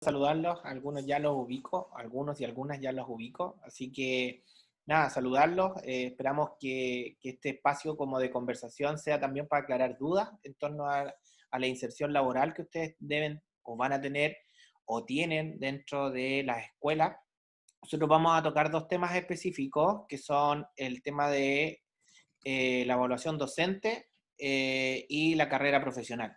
Saludarlos, algunos ya los ubico, algunos y algunas ya los ubico, así que nada, saludarlos, esperamos que este espacio como de conversación sea también para aclarar dudas en torno a la inserción laboral que ustedes deben o van a tener o tienen dentro de las escuelas. Nosotros vamos a tocar dos temas específicos, que son el tema de la evaluación docente y la carrera profesional.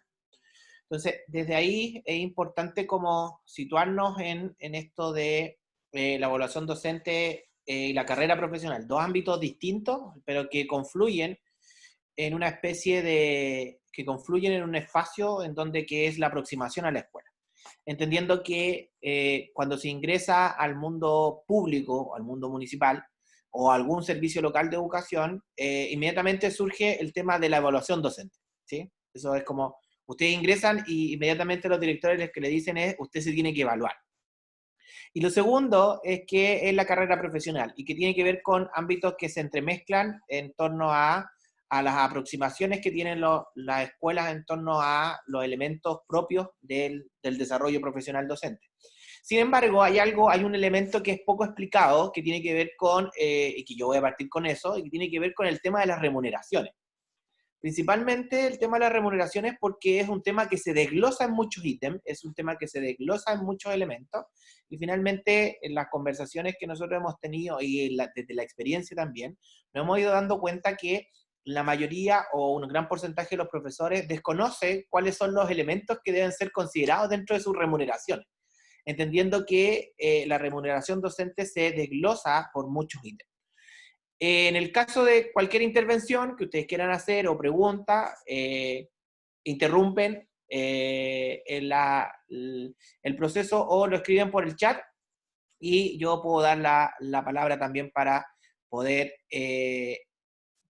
Entonces, desde ahí es importante como situarnos en esto de la evaluación docente y la carrera profesional, dos ámbitos distintos, pero que confluyen en una especie de, que confluyen en un espacio en donde que es la aproximación a la escuela. Entendiendo que cuando se ingresa al mundo público, al mundo municipal, o a algún servicio local de educación, inmediatamente surge el tema de la evaluación docente, ¿sí? Eso es como, ustedes ingresan y inmediatamente los directores lo que le dicen es, usted se tiene que evaluar. Y lo segundo es que es la carrera profesional y que tiene que ver con ámbitos que se entremezclan en torno a las aproximaciones que tienen las escuelas en torno a los elementos propios del desarrollo profesional docente. Sin embargo, hay un elemento que es poco explicado, que tiene que ver con, y que yo voy a partir con eso, y que tiene que ver con el tema de las remuneraciones. Principalmente el tema de las remuneraciones porque es un tema que se desglosa en muchos ítems, es un tema que se desglosa en muchos elementos, y finalmente en las conversaciones que nosotros hemos tenido y desde la experiencia también, nos hemos ido dando cuenta que la mayoría o un gran porcentaje de los profesores desconoce cuáles son los elementos que deben ser considerados dentro de sus remuneraciones, entendiendo que la remuneración docente se desglosa por muchos ítems. En el caso de cualquier intervención que ustedes quieran hacer o pregunta, interrumpen el proceso o lo escriben por el chat y yo puedo dar la palabra también para poder,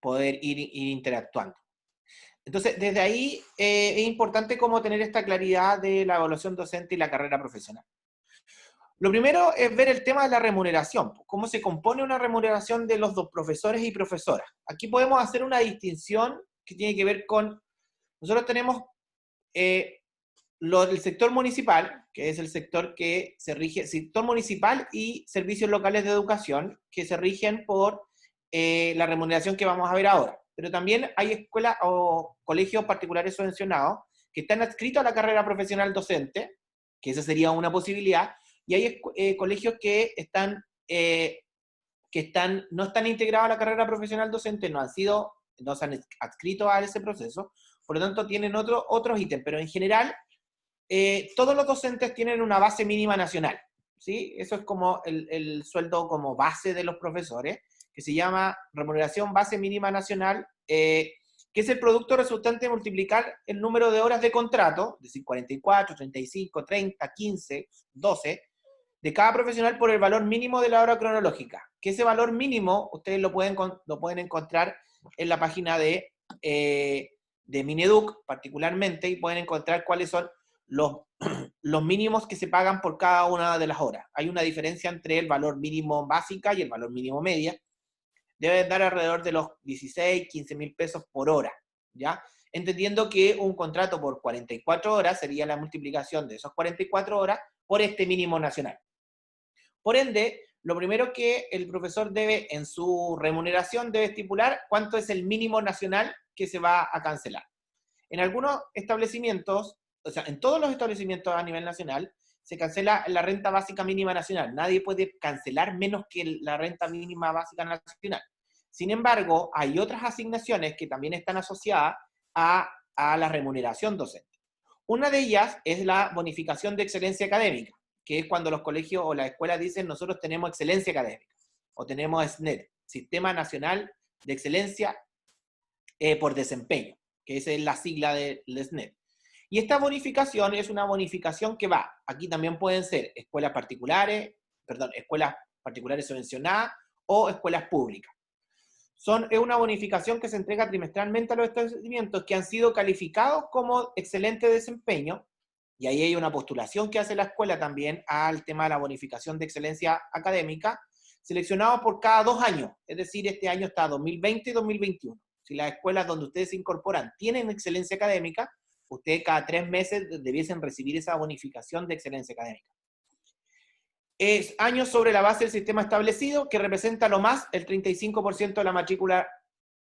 poder ir interactuando. Entonces, desde ahí es importante como tener esta claridad de la evaluación docente y la carrera profesional. Lo primero es ver el tema de la remuneración, cómo se compone una remuneración de los dos profesores y profesoras. Aquí podemos hacer una distinción que tiene que ver con, nosotros tenemos el sector municipal, que es el sector que se rige, sector municipal y servicios locales de educación, que se rigen por la remuneración que vamos a ver ahora. Pero también hay escuelas o colegios particulares subvencionados que están adscritos a la carrera profesional docente, que esa sería una posibilidad, y hay colegios no están integrados a la carrera profesional docente, no se han adscrito a ese proceso, por lo tanto tienen otros ítems, pero en general todos los docentes tienen una base mínima nacional, ¿sí? Eso es como el sueldo como base de los profesores, que se llama remuneración base mínima nacional, que es el producto resultante de multiplicar el número de horas de contrato, es decir, 44, 35, 30, 15, 12, de cada profesional por el valor mínimo de la hora cronológica. Que ese valor mínimo ustedes lo pueden encontrar en la página de Mineduc particularmente, y pueden encontrar cuáles son los mínimos que se pagan por cada una de las horas. Hay una diferencia entre el valor mínimo básica y el valor mínimo media. Debe dar alrededor de los 16, 15 mil pesos por hora, ¿ya? Entendiendo que un contrato por 44 horas sería la multiplicación de esas 44 horas por este mínimo nacional. Por ende, lo primero que el profesor debe, en su remuneración, debe estipular cuánto es el mínimo nacional que se va a cancelar. En algunos establecimientos, o sea, en todos los establecimientos a nivel nacional, se cancela la renta básica mínima nacional. Nadie puede cancelar menos que la renta mínima básica nacional. Sin embargo, hay otras asignaciones que también están asociadas a la remuneración docente. Una de ellas es la bonificación de excelencia académica, que es cuando los colegios o las escuelas dicen nosotros tenemos excelencia académica, o tenemos SNED, Sistema Nacional de Excelencia por Desempeño, que esa es la sigla del SNED. Y esta bonificación es una bonificación que va, aquí también pueden ser escuelas particulares subvencionadas o escuelas públicas. Es una bonificación que se entrega trimestralmente a los establecimientos que han sido calificados como excelente desempeño, y ahí hay una postulación que hace la escuela también al tema de la bonificación de excelencia académica, seleccionados por cada 2 años, es decir, este año está 2020 y 2021. Si las escuelas donde ustedes se incorporan tienen excelencia académica, ustedes cada 3 meses debiesen recibir esa bonificación de excelencia académica. es años sobre la base del sistema establecido, que representa lo más el 35% de la matrícula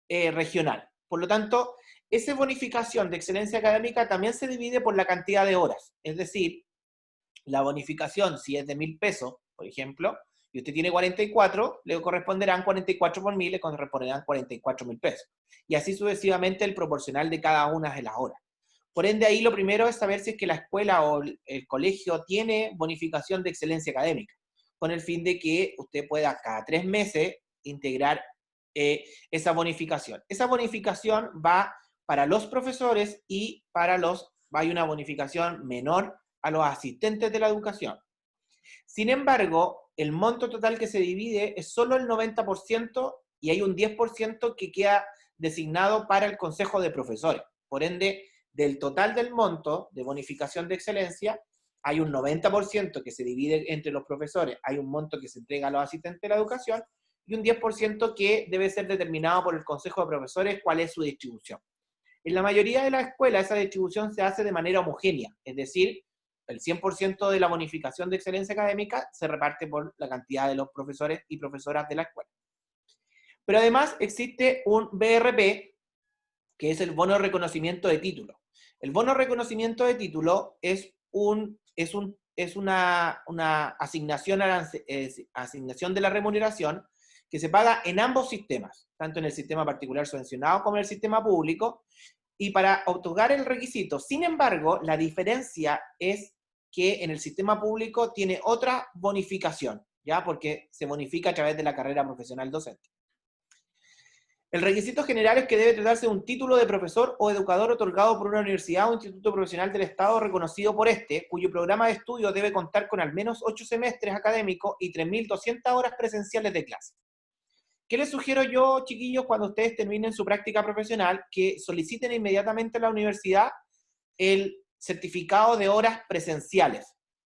regional. Por lo tanto, esa bonificación de excelencia académica también se divide por la cantidad de horas. Es decir, la bonificación, si es de 1.000 pesos, por ejemplo, y usted tiene 44, le corresponderán 44 por 1.000, le corresponderán 44.000 pesos. Y así sucesivamente el proporcional de cada una de las horas. Por ende, ahí lo primero es saber si es que la escuela o el colegio tiene bonificación de excelencia académica, con el fin de que usted pueda cada 3 meses integrar esa bonificación. Esa bonificación va para los profesores y hay una bonificación menor a los asistentes de la educación. Sin embargo, el monto total que se divide es solo el 90% y hay un 10% que queda designado para el consejo de profesores. Por ende, del total del monto de bonificación de excelencia, hay un 90% que se divide entre los profesores, hay un monto que se entrega a los asistentes de la educación y un 10% que debe ser determinado por el consejo de profesores cuál es su distribución. En la mayoría de las escuelas esa distribución se hace de manera homogénea, es decir, el 100% de la bonificación de excelencia académica se reparte por la cantidad de los profesores y profesoras de la escuela. Pero además existe un BRP, que es el bono de reconocimiento de título. El bono de reconocimiento de título es una asignación de la remuneración que se paga en ambos sistemas, tanto en el sistema particular subvencionado como en el sistema público, y para otorgar el requisito. Sin embargo, la diferencia es que en el sistema público tiene otra bonificación, ¿ya? Porque se bonifica a través de la carrera profesional docente. El requisito general es que debe tratarse de un título de profesor o educador otorgado por una universidad o instituto profesional del Estado reconocido por este, cuyo programa de estudio debe contar con al menos 8 semestres académicos y 3.200 horas presenciales de clase. ¿Qué les sugiero yo, chiquillos, cuando ustedes terminen su práctica profesional? Que soliciten inmediatamente a la universidad el certificado de horas presenciales,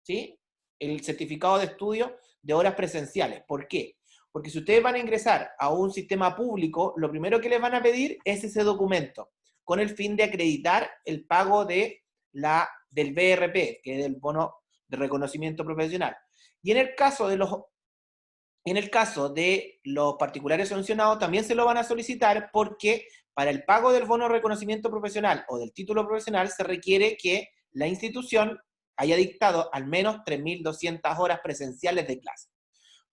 ¿sí? El certificado de estudio de horas presenciales. ¿Por qué? Porque si ustedes van a ingresar a un sistema público, lo primero que les van a pedir es ese documento, con el fin de acreditar el pago del BRP, que es el bono de reconocimiento profesional. Y en el caso de los particulares sancionados también se lo van a solicitar porque para el pago del bono de reconocimiento profesional o del título profesional se requiere que la institución haya dictado al menos 3.200 horas presenciales de clase.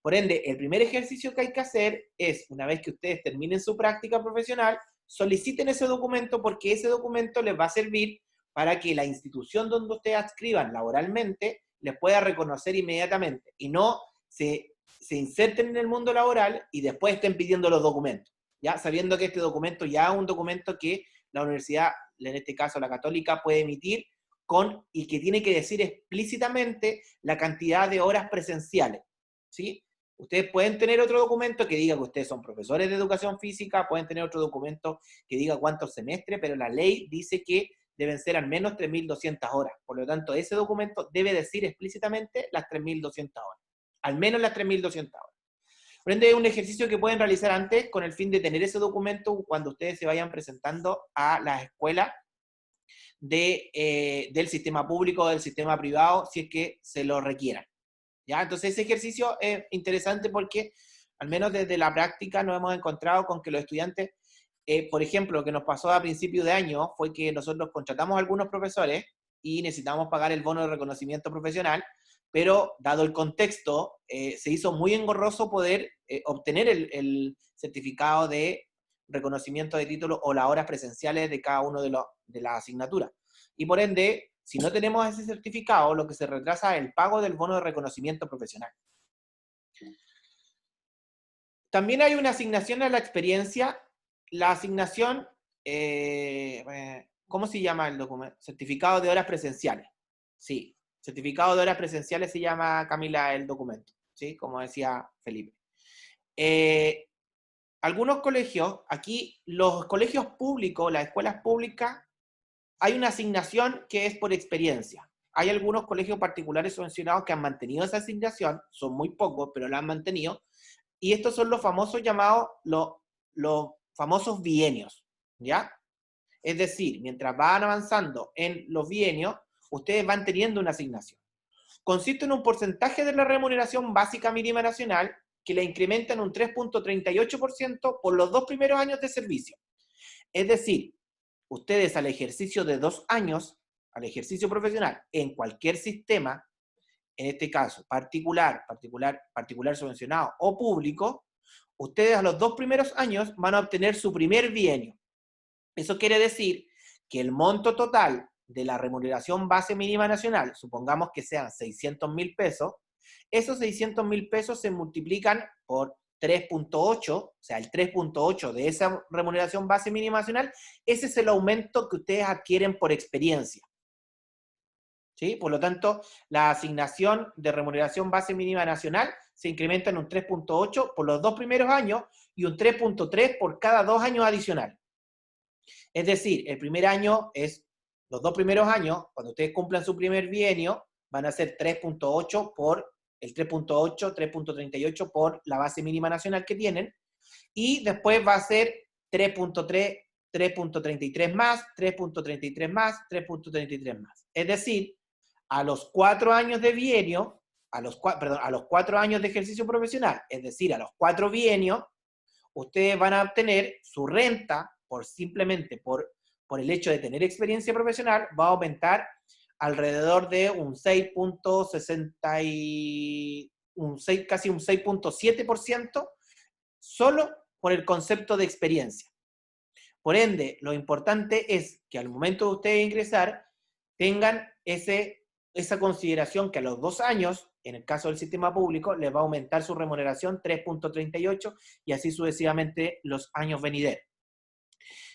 Por ende, el primer ejercicio que hay que hacer es, una vez que ustedes terminen su práctica profesional, soliciten ese documento porque ese documento les va a servir para que la institución donde ustedes adscriban laboralmente les pueda reconocer inmediatamente y no se inserten en el mundo laboral y después estén pidiendo los documentos, ¿ya? Sabiendo que este documento ya es un documento que la universidad, en este caso la Católica, puede emitir y que tiene que decir explícitamente la cantidad de horas presenciales, ¿sí? Ustedes pueden tener otro documento que diga que ustedes son profesores de educación física, pueden tener otro documento que diga cuántos semestres, pero la ley dice que deben ser al menos 3.200 horas. Por lo tanto, ese documento debe decir explícitamente las 3.200 horas. Al menos las 3.200 horas. Por ende, es un ejercicio que pueden realizar antes con el fin de tener ese documento cuando ustedes se vayan presentando a las escuelas del sistema público o del sistema privado, si es que se lo requieran. ¿Ya? Entonces, ese ejercicio es interesante porque, al menos desde la práctica, nos hemos encontrado con que los estudiantes, por ejemplo, lo que nos pasó a principios de año fue que nosotros contratamos a algunos profesores y necesitamos pagar el bono de reconocimiento profesional, pero dado el contexto, se hizo muy engorroso poder obtener el certificado de reconocimiento de título o las horas presenciales de cada uno de las asignaturas. Y por ende, si no tenemos ese certificado, lo que se retrasa es el pago del bono de reconocimiento profesional. También hay una asignación a la experiencia. La asignación, ¿cómo se llama el documento? Certificado de horas presenciales. Sí, certificado de horas presenciales se llama, Camila, el documento, ¿sí? Como decía Felipe. Algunos colegios, aquí los colegios públicos, las escuelas públicas, hay una asignación que es por experiencia. Hay algunos colegios particulares subvencionados que han mantenido esa asignación, son muy pocos, pero la han mantenido, y estos son los famosos llamados, los famosos bienios, ¿ya? Es decir, mientras van avanzando en los bienios, ustedes van teniendo una asignación. consiste en un porcentaje de la remuneración básica mínima nacional que la incrementa en un 3.38% por los 2 primeros años de servicio. Es decir, ustedes al ejercicio de 2 años, al ejercicio profesional, en cualquier sistema, en este caso particular subvencionado o público, ustedes a los 2 primeros años van a obtener su primer bienio. Eso quiere decir que el monto total de la remuneración base mínima nacional, supongamos que sean 600.000 pesos, esos 600.000 pesos se multiplican por 3.8, o sea, el 3.8 de esa remuneración base mínima nacional, ese es el aumento que ustedes adquieren por experiencia. ¿Sí? Por lo tanto, la asignación de remuneración base mínima nacional se incrementa en un 3.8 por los 2 primeros años y un 3.3 por cada 2 años adicionales. Es decir, el primer año es, los 2 primeros años, cuando ustedes cumplan su primer bienio, van a ser 3.8 por el 3.8, 3.38 por la base mínima nacional que tienen, y después va a ser 3.3, 3.33 más, 3.33 más, 3.33 más. Es decir, a los 4 años de bienio, a los 4 años de ejercicio profesional, es decir, a los 4 bienios, ustedes van a obtener su renta, simplemente por el hecho de tener experiencia profesional, va a aumentar alrededor de un 6.60 casi un 6.7%, solo por el concepto de experiencia. Por ende, lo importante es que al momento de ustedes ingresar, tengan esa consideración que a los 2 años, en el caso del sistema público, les va a aumentar su remuneración 3.38 y así sucesivamente los años venideros.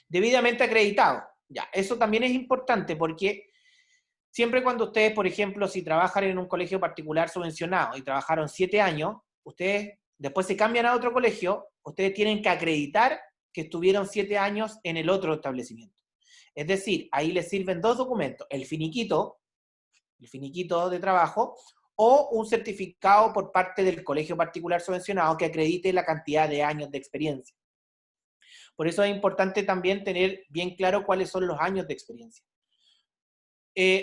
Debidamente acreditado. Ya, eso también es importante porque siempre cuando ustedes, por ejemplo, si trabajan en un colegio particular subvencionado y trabajaron 7 años, ustedes después se cambian a otro colegio, ustedes tienen que acreditar que estuvieron 7 años en el otro establecimiento. Es decir, ahí les sirven 2 documentos, el finiquito de trabajo, o un certificado por parte del colegio particular subvencionado que acredite la cantidad de años de experiencia. Por eso es importante también tener bien claro cuáles son los años de experiencia.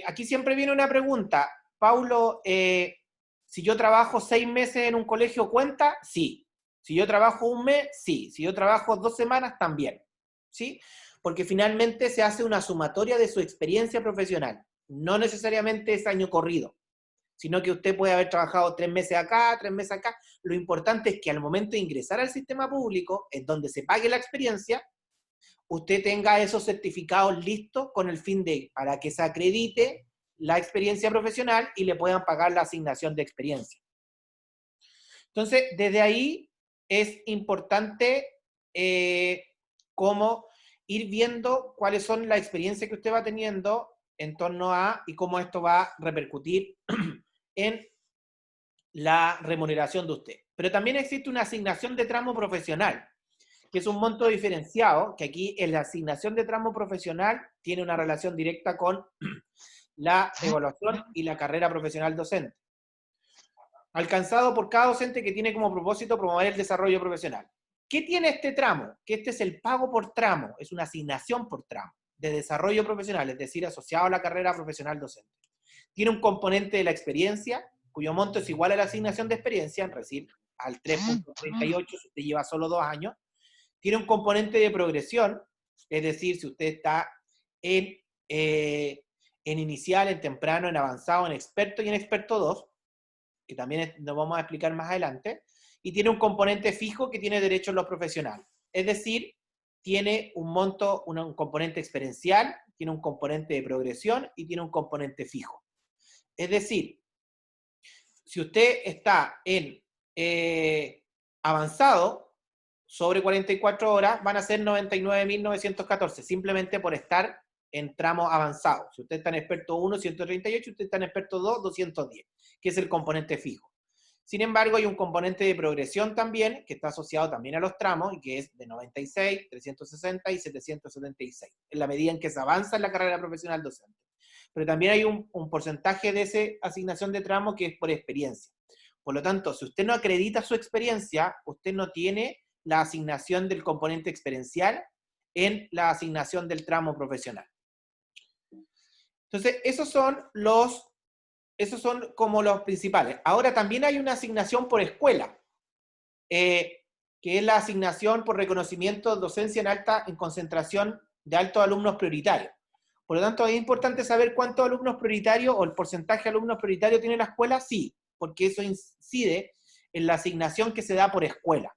Aquí siempre viene una pregunta, Paulo, si yo trabajo 6 meses en un colegio, ¿cuenta? Sí. Si yo trabajo 1 mes, sí. Si yo trabajo 2 semanas, también. ¿Sí? Porque finalmente se hace una sumatoria de su experiencia profesional. No necesariamente es año corrido, sino que usted puede haber trabajado 3 meses acá, 3 meses acá. Lo importante es que al momento de ingresar al sistema público, en donde se pague la experiencia, usted tenga esos certificados listos con el fin de, para que se acredite la experiencia profesional y le puedan pagar la asignación de experiencia. Entonces, desde ahí es importante cómo ir viendo cuáles son las experiencias que usted va teniendo en torno a y cómo esto va a repercutir en la remuneración de usted. Pero también existe una asignación de tramo profesional, que es un monto diferenciado, que aquí en la asignación de tramo profesional tiene una relación directa con la evaluación y la carrera profesional docente. Alcanzado por cada docente que tiene como propósito promover el desarrollo profesional. ¿Qué tiene este tramo? Que este es el pago por tramo, es una asignación por tramo de desarrollo profesional, es decir, asociado a la carrera profesional docente. Tiene un componente de la experiencia, cuyo monto es igual a la asignación de experiencia, es decir, al 3.38 si usted lleva solo 2 años. Tiene un componente de progresión, es decir, si usted está en inicial, en temprano, en avanzado, en experto y en experto 2, que también nos vamos a explicar más adelante, y tiene un componente fijo que tiene derechos los profesionales. Es decir, tiene un monto, un componente experiencial, tiene un componente de progresión y tiene un componente fijo. Es decir, si usted está en avanzado, sobre 44 horas, van a ser 99.914, simplemente por estar en tramo avanzado. Si usted está en experto 1, 138, usted está en experto 2, 210, que es el componente fijo. Sin embargo, hay un componente de progresión también, que está asociado también a los tramos, y que es de 96, 360 y 776, en la medida en que se avanza en la carrera profesional docente. Pero también hay un porcentaje de esa asignación de tramo que es por experiencia. Por lo tanto, si usted no acredita su experiencia, usted no tiene la asignación del componente experiencial en la asignación del tramo profesional. Entonces, esos son los esos son como los principales. Ahora también hay una asignación por escuela, que es la asignación por reconocimiento de docencia en concentración de altos alumnos prioritarios. Por lo tanto, es importante saber cuántos alumnos prioritarios o el porcentaje de alumnos prioritarios tiene la escuela, sí, porque eso incide en la asignación que se da por escuela.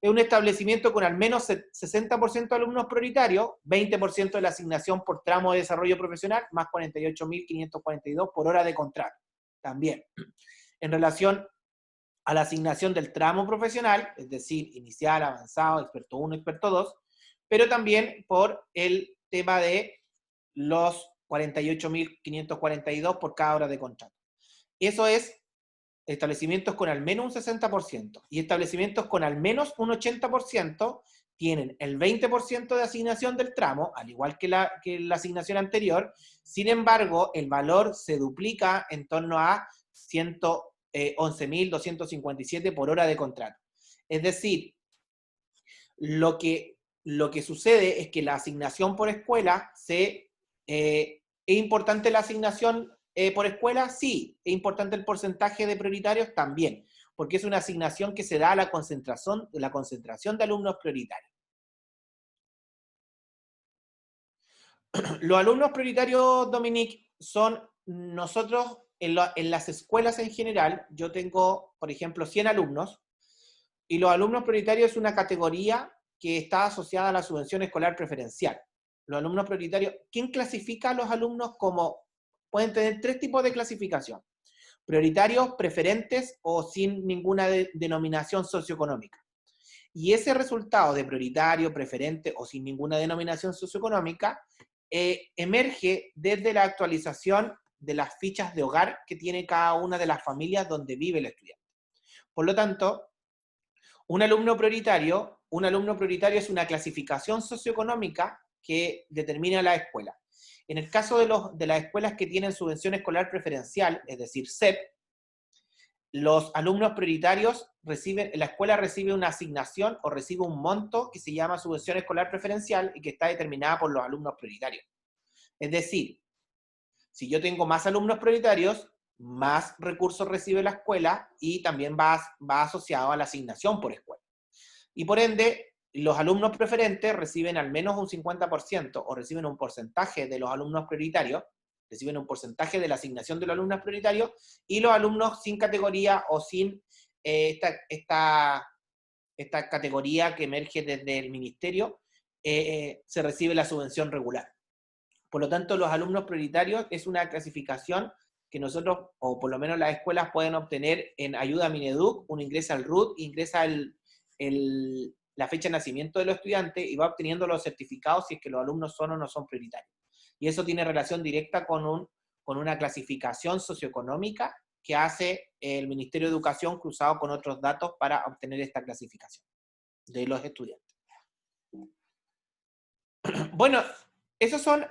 Es un establecimiento con al menos 60% de alumnos prioritarios, 20% de la asignación por tramo de desarrollo profesional, más 48.542 por hora de contrato. También, en relación a la asignación del tramo profesional, es decir, inicial, avanzado, experto 1, experto 2, pero también por el tema de los 48.542 por cada hora de contrato. Eso es establecimientos con al menos un 60%, y establecimientos con al menos un 80% tienen el 20% de asignación del tramo, al igual que la asignación anterior. Sin embargo, el valor se duplica en torno a 11.257 por hora de contrato. Es decir, lo que sucede es que la asignación por escuela ¿es importante la asignación por escuela? Sí. ¿Es importante el porcentaje de prioritarios? También, porque es una asignación que se da a la concentración de alumnos prioritarios. Los alumnos prioritarios, Dominique, son nosotros en las escuelas en general. Yo tengo, por ejemplo, 100 alumnos, y los alumnos prioritarios es una categoría que está asociada a la subvención escolar preferencial. Los alumnos prioritarios, ¿quién clasifica a los alumnos como? Pueden tener 3 tipos de clasificación: prioritarios, preferentes o sin ninguna denominación socioeconómica. Y ese resultado de prioritario, preferente o sin ninguna denominación socioeconómica emerge desde la actualización de las fichas de hogar que tiene cada una de las familias donde vive el estudiante. Por lo tanto, un alumno prioritario es una clasificación socioeconómica que determina la escuela. En el caso de las escuelas que tienen subvención escolar preferencial, es decir, SEP, los alumnos prioritarios la escuela recibe una asignación o recibe un monto que se llama subvención escolar preferencial y que está determinada por los alumnos prioritarios. Es decir, si yo tengo más alumnos prioritarios, más recursos recibe la escuela y también va asociado a la asignación por escuela. Y por ende, los alumnos preferentes reciben al menos un 50% o reciben un porcentaje de los alumnos prioritarios, reciben un porcentaje de la asignación de los alumnos prioritarios, y los alumnos sin categoría o sin esta categoría que emerge desde el ministerio, se recibe la subvención regular. Por lo tanto, los alumnos prioritarios es una clasificación que nosotros, o por lo menos las escuelas, pueden obtener en Ayuda Mineduc. Uno ingresa al RUT, ingresa la fecha de nacimiento de los estudiantes y va obteniendo los certificados si es que los alumnos son o no son prioritarios. Y eso tiene relación directa con una clasificación socioeconómica que hace el Ministerio de Educación cruzado con otros datos para obtener esta clasificación de los estudiantes. Bueno, esas son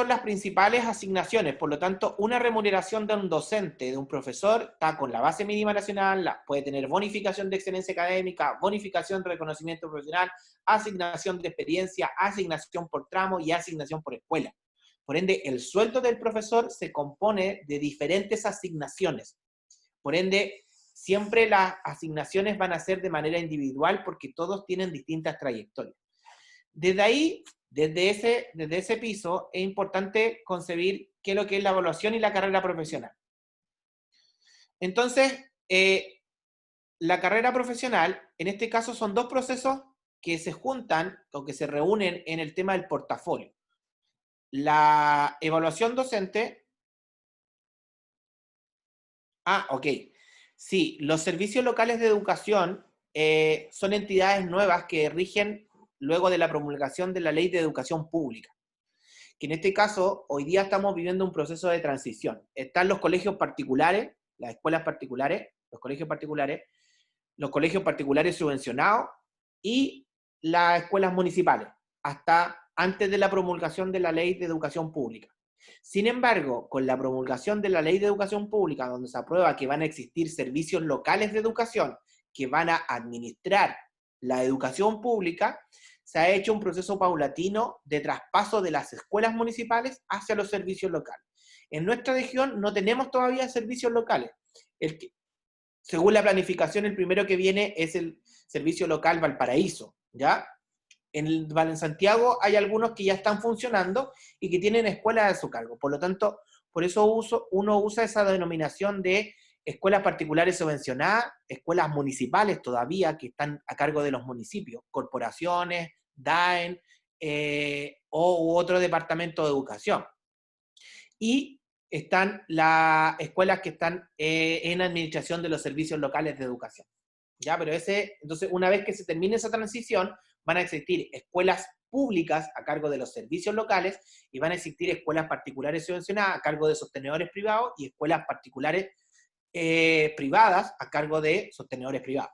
las principales asignaciones. Por lo tanto, una remuneración de un docente, de un profesor, está con la base mínima nacional, puede tener bonificación de excelencia académica, bonificación de reconocimiento profesional, asignación de experiencia, asignación por tramo y asignación por escuela. Por ende, el sueldo del profesor se compone de diferentes asignaciones. Por ende, siempre las asignaciones van a ser de manera individual porque todos tienen distintas trayectorias. Desde ahí, desde ese piso, es importante concebir qué es lo que es la evaluación y la carrera profesional. Entonces, la carrera profesional, en este caso, son 2 procesos que se juntan o que se reúnen en el tema del portafolio. La evaluación docente. Ok. Sí, los servicios locales de educación son entidades nuevas que rigen luego de la promulgación de la Ley de Educación Pública, que en este caso, hoy día estamos viviendo un proceso de transición. Están los colegios particulares, las escuelas particulares, los colegios particulares subvencionados y las escuelas municipales, hasta antes de la promulgación de la Ley de Educación Pública. Sin embargo, con la promulgación de la Ley de Educación Pública, donde se aprueba que van a existir servicios locales de educación que van a administrar la educación pública, se ha hecho un proceso paulatino de traspaso de las escuelas municipales hacia los servicios locales. En nuestra región no tenemos todavía servicios locales. Según la planificación, el primero que viene es el servicio local Valparaíso, ¿ya? En Santiago hay algunos que ya están funcionando y que tienen escuelas a su cargo. Por lo tanto, por eso uno usa esa denominación de escuelas particulares subvencionadas, escuelas municipales todavía que están a cargo de los municipios, corporaciones, DAEN u otro departamento de educación. Y están las escuelas que están en administración de los servicios locales de educación. ¿Ya? Pero entonces, una vez que se termine esa transición, van a existir escuelas públicas a cargo de los servicios locales y van a existir escuelas particulares subvencionadas a cargo de sostenedores privados y escuelas particulares privadas a cargo de sostenedores privados.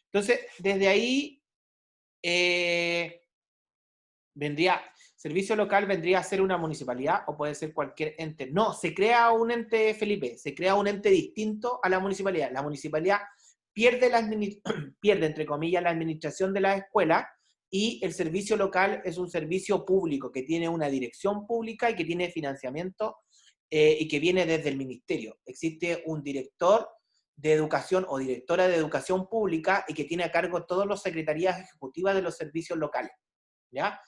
Entonces, desde ahí servicio local vendría a ser una municipalidad o puede ser cualquier ente. No, se crea un ente, Felipe, se crea un ente distinto a la municipalidad. La municipalidad pierde, entre comillas, la administración de la escuela y el servicio local es un servicio público que tiene una dirección pública y que tiene financiamiento y que viene desde el ministerio. Existe un director de educación o directora de educación pública y que tiene a cargo todas las secretarías ejecutivas de los servicios locales, ¿ya?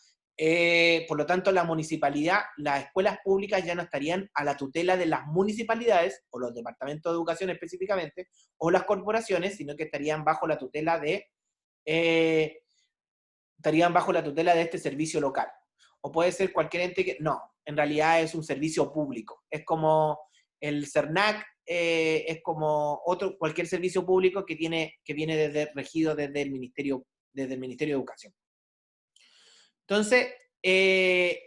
Por lo tanto, la municipalidad, las escuelas públicas ya no estarían a la tutela de las municipalidades, o los departamentos de educación específicamente, o las corporaciones, sino que estarían bajo la tutela de este servicio local. O puede ser cualquier ente que, no, en realidad es un servicio público. Es como el CERNAC, es como cualquier servicio público que viene regido desde el Ministerio de Educación. Entonces,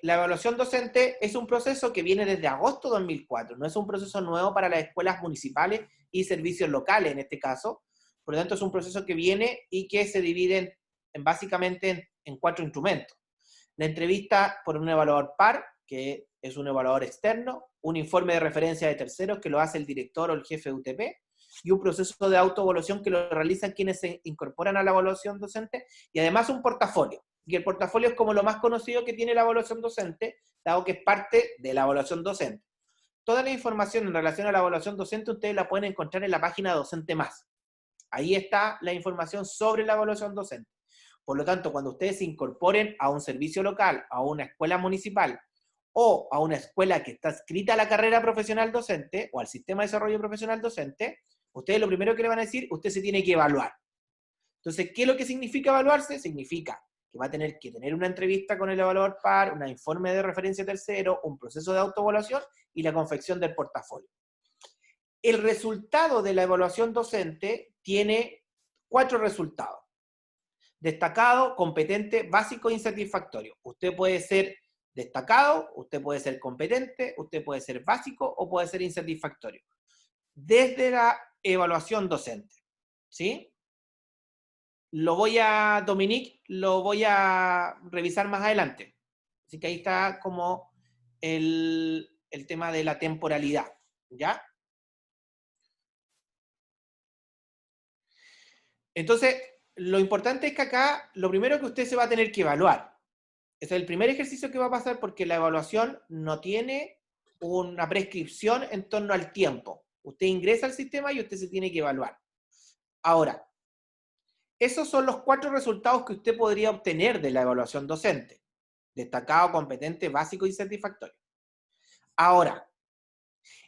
la evaluación docente es un proceso que viene desde agosto de 2004, no es un proceso nuevo para las escuelas municipales y servicios locales en este caso, por lo tanto es un proceso que viene y que se divide básicamente en 4 instrumentos. La entrevista por un evaluador par, que es un evaluador externo, un informe de referencia de terceros que lo hace el director o el jefe de UTP, y un proceso de autoevaluación que lo realizan quienes se incorporan a la evaluación docente, y además un portafolio. Y el portafolio es como lo más conocido que tiene la evaluación docente, dado que es parte de la evaluación docente. Toda la información en relación a la evaluación docente ustedes la pueden encontrar en la página Docente Más. Ahí está la información sobre la evaluación docente. Por lo tanto, cuando ustedes se incorporen a un servicio local, a una escuela municipal, o a una escuela que está adscrita a la carrera profesional docente, o al sistema de desarrollo profesional docente, ustedes lo primero que le van a decir, usted se tiene que evaluar. Entonces, ¿qué es lo que significa evaluarse? Significa que va a tener que tener una entrevista con el evaluador par, un informe de referencia tercero, un proceso de autoevaluación y la confección del portafolio. El resultado de la evaluación docente tiene 4 resultados. Destacado, competente, básico e insatisfactorio. Usted puede ser destacado, usted puede ser competente, usted puede ser básico o puede ser insatisfactorio. Desde la evaluación docente, ¿sí? Dominique, lo voy a revisar más adelante. Así que ahí está como el tema de la temporalidad, ¿ya? Entonces, lo importante es que acá, lo primero que usted se va a tener que evaluar. Ese es el primer ejercicio que va a pasar porque la evaluación no tiene una prescripción en torno al tiempo. Usted ingresa al sistema y usted se tiene que evaluar. Ahora, esos son los 4 resultados que usted podría obtener de la evaluación docente. Destacado, competente, básico y satisfactorio. Ahora,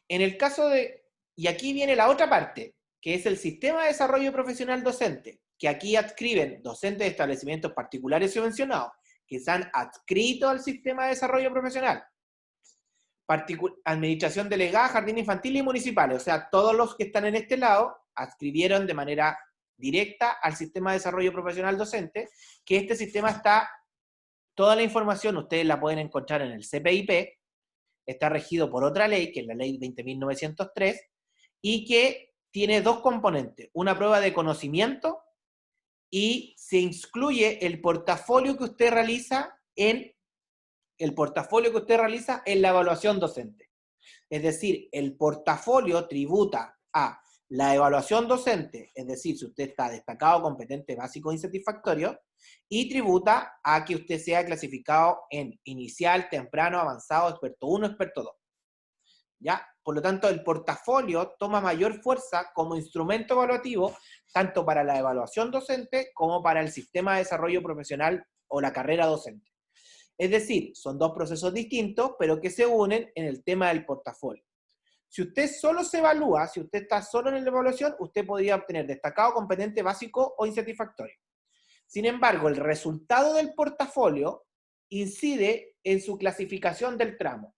en el caso y aquí viene la otra parte, que es el sistema de desarrollo profesional docente, que aquí adscriben docentes de establecimientos particulares subvencionados, que se han adscrito al sistema de desarrollo profesional. Administración delegada, jardín infantil y municipales, o sea, todos los que están en este lado adscribieron de manera directa al sistema de desarrollo profesional docente, que este sistema está, toda la información ustedes la pueden encontrar en el CPIP, está regido por otra ley, que es la ley 20.903, y que tiene 2 componentes, una prueba de conocimiento y se incluye el portafolio que usted realiza en la evaluación docente. Es decir, el portafolio tributa a la evaluación docente, es decir, si usted está destacado, competente, básico, insatisfactorio, y tributa a que usted sea clasificado en inicial, temprano, avanzado, experto 1, experto 2. ¿ya? Por lo tanto, el portafolio toma mayor fuerza como instrumento evaluativo, tanto para la evaluación docente como para el sistema de desarrollo profesional o la carrera docente. Es decir, son dos procesos distintos, pero que se unen en el tema del portafolio. Si usted solo se evalúa, si usted está solo en la evaluación, usted podría obtener destacado, competente, básico o insatisfactorio. Sin embargo, el resultado del portafolio incide en su clasificación del tramo.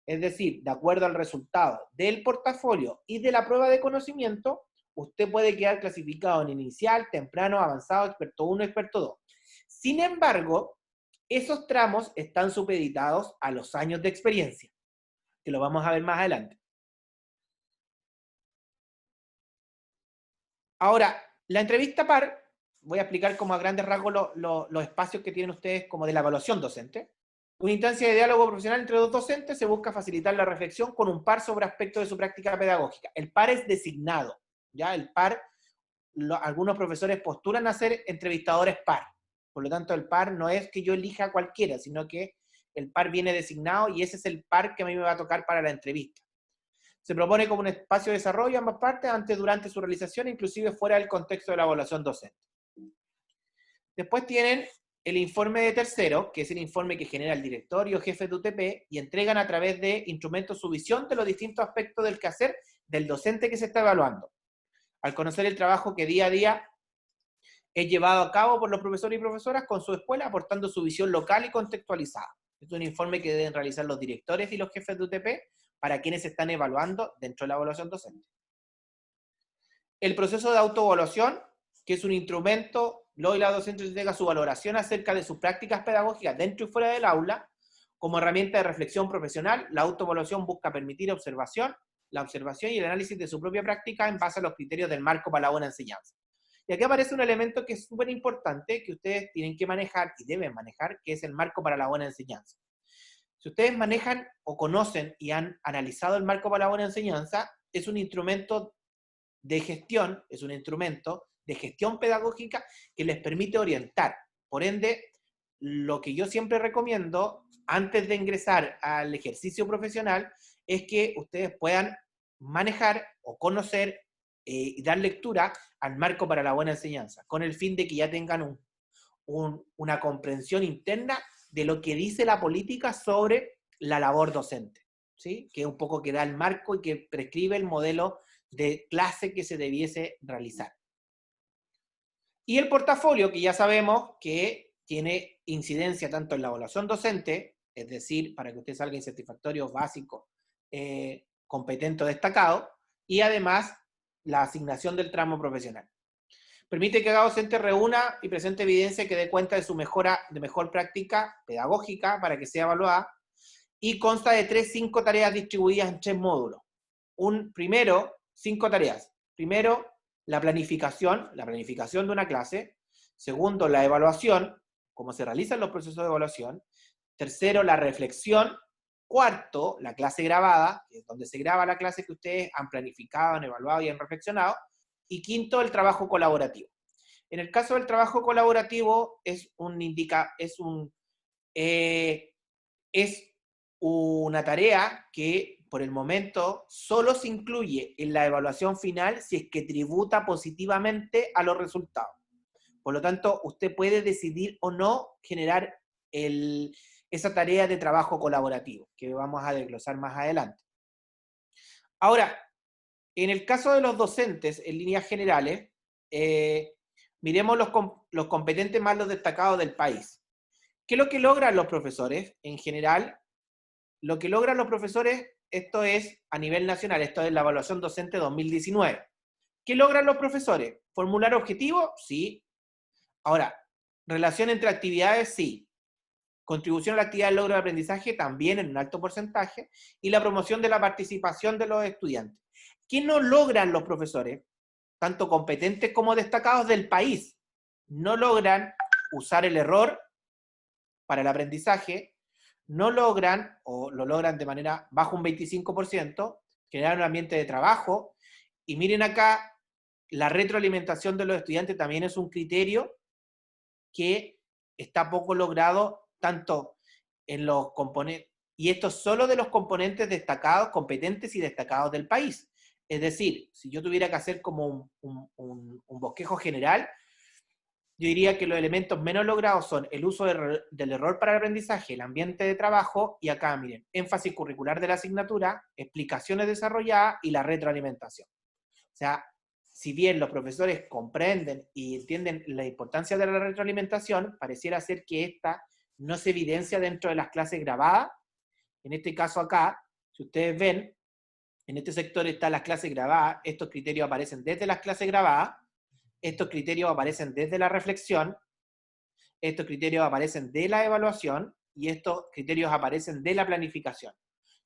Es decir, de acuerdo al resultado del portafolio y de la prueba de conocimiento, usted puede quedar clasificado en inicial, temprano, avanzado, experto 1, experto 2. Sin embargo, esos tramos están supeditados a los años de experiencia, que lo vamos a ver más adelante. Ahora, la entrevista par, voy a explicar como a grandes rasgos los espacios que tienen ustedes como de la evaluación docente. Una instancia de diálogo profesional entre dos docentes se busca facilitar la reflexión con un par sobre aspectos de su práctica pedagógica. El par es designado, ¿ya? El par, algunos profesores postulan a ser entrevistadores par. Por lo tanto, el par no es que yo elija a cualquiera, sino que el par viene designado y ese es el par que a mí me va a tocar para la entrevista. Se propone como un espacio de desarrollo a ambas partes antes, durante su realización, inclusive fuera del contexto de la evaluación docente. Después tienen el informe de tercero, que es el informe que genera el directorio, jefe de UTP, y entregan a través de instrumentos su visión de los distintos aspectos del quehacer del docente que se está evaluando. Al conocer el trabajo que día a día es llevado a cabo por los profesores y profesoras con su escuela, aportando su visión local y contextualizada. Es un informe que deben realizar los directores y los jefes de UTP para quienes se están evaluando dentro de la evaluación docente. El proceso de autoevaluación, que es un instrumento, y la docente entrega su valoración acerca de sus prácticas pedagógicas dentro y fuera del aula, como herramienta de reflexión profesional. La autoevaluación busca permitir la observación y el análisis de su propia práctica en base a los criterios del marco para la buena enseñanza. Y aquí aparece un elemento que es súper importante, que ustedes tienen que manejar y deben manejar, que es el marco para la buena enseñanza. Si ustedes manejan o conocen y han analizado el marco para la buena enseñanza, es un instrumento de gestión, es un instrumento de gestión pedagógica que les permite orientar. Por ende, lo que yo siempre recomiendo antes de ingresar al ejercicio profesional es que ustedes puedan manejar o conocer y dar lectura al marco para la buena enseñanza, con el fin de que ya tengan una comprensión interna de lo que dice la política sobre la labor docente, ¿sí? Que es un poco que da el marco y que prescribe el modelo de clase que se debiese realizar. Y el portafolio, que ya sabemos que tiene incidencia tanto en la evaluación docente, es decir, para que usted salga insatisfactorio, básico, competente o destacado, y además la asignación del tramo profesional. Permite que cada docente reúna y presente evidencia que dé cuenta de su mejor práctica pedagógica para que sea evaluada, y consta de 5 tareas distribuidas en 3 módulos. Primero, 5 tareas. Primero, la planificación de una clase. Segundo, la evaluación, cómo se realizan los procesos de evaluación. Tercero, la reflexión. Cuarto, la clase grabada, que es donde se graba la clase que ustedes han planificado, han evaluado y han reflexionado. Y quinto, el trabajo colaborativo. En el caso del trabajo colaborativo es una tarea que por el momento solo se incluye en la evaluación final si es que tributa positivamente a los resultados. Por lo tanto, usted puede decidir o no generar esa tarea de trabajo colaborativo, que vamos a desglosar más adelante. Ahora, en el caso de los docentes, en líneas generales, miremos los competentes más los destacados del país. ¿Qué es lo que logran los profesores en general? Lo que logran los profesores, esto es a nivel nacional, esto es la evaluación docente 2019. ¿Qué logran los profesores? ¿Formular objetivos? Sí. Ahora, relación entre actividades, sí. Contribución a la actividad del logro de aprendizaje, también en un alto porcentaje. Y la promoción de la participación de los estudiantes. ¿Qué no logran los profesores? Tanto competentes como destacados del país. No logran usar el error para el aprendizaje, no logran, o lo logran de manera bajo un 25%, generar un ambiente de trabajo, y miren acá, la retroalimentación de los estudiantes también es un criterio que está poco logrado, tanto en los componentes, y esto solo de los componentes destacados, competentes y destacados del país. Es decir, si yo tuviera que hacer como un bosquejo general, yo diría que los elementos menos logrados son el uso del error para el aprendizaje, el ambiente de trabajo, y acá, miren, énfasis curricular de la asignatura, explicaciones desarrolladas y la retroalimentación. O sea, si bien los profesores comprenden y entienden la importancia de la retroalimentación, pareciera ser que esta no se evidencia dentro de las clases grabadas. En este caso acá, si ustedes ven, en este sector están las clases grabadas, estos criterios aparecen desde las clases grabadas, estos criterios aparecen desde la reflexión, estos criterios aparecen de la evaluación y estos criterios aparecen de la planificación.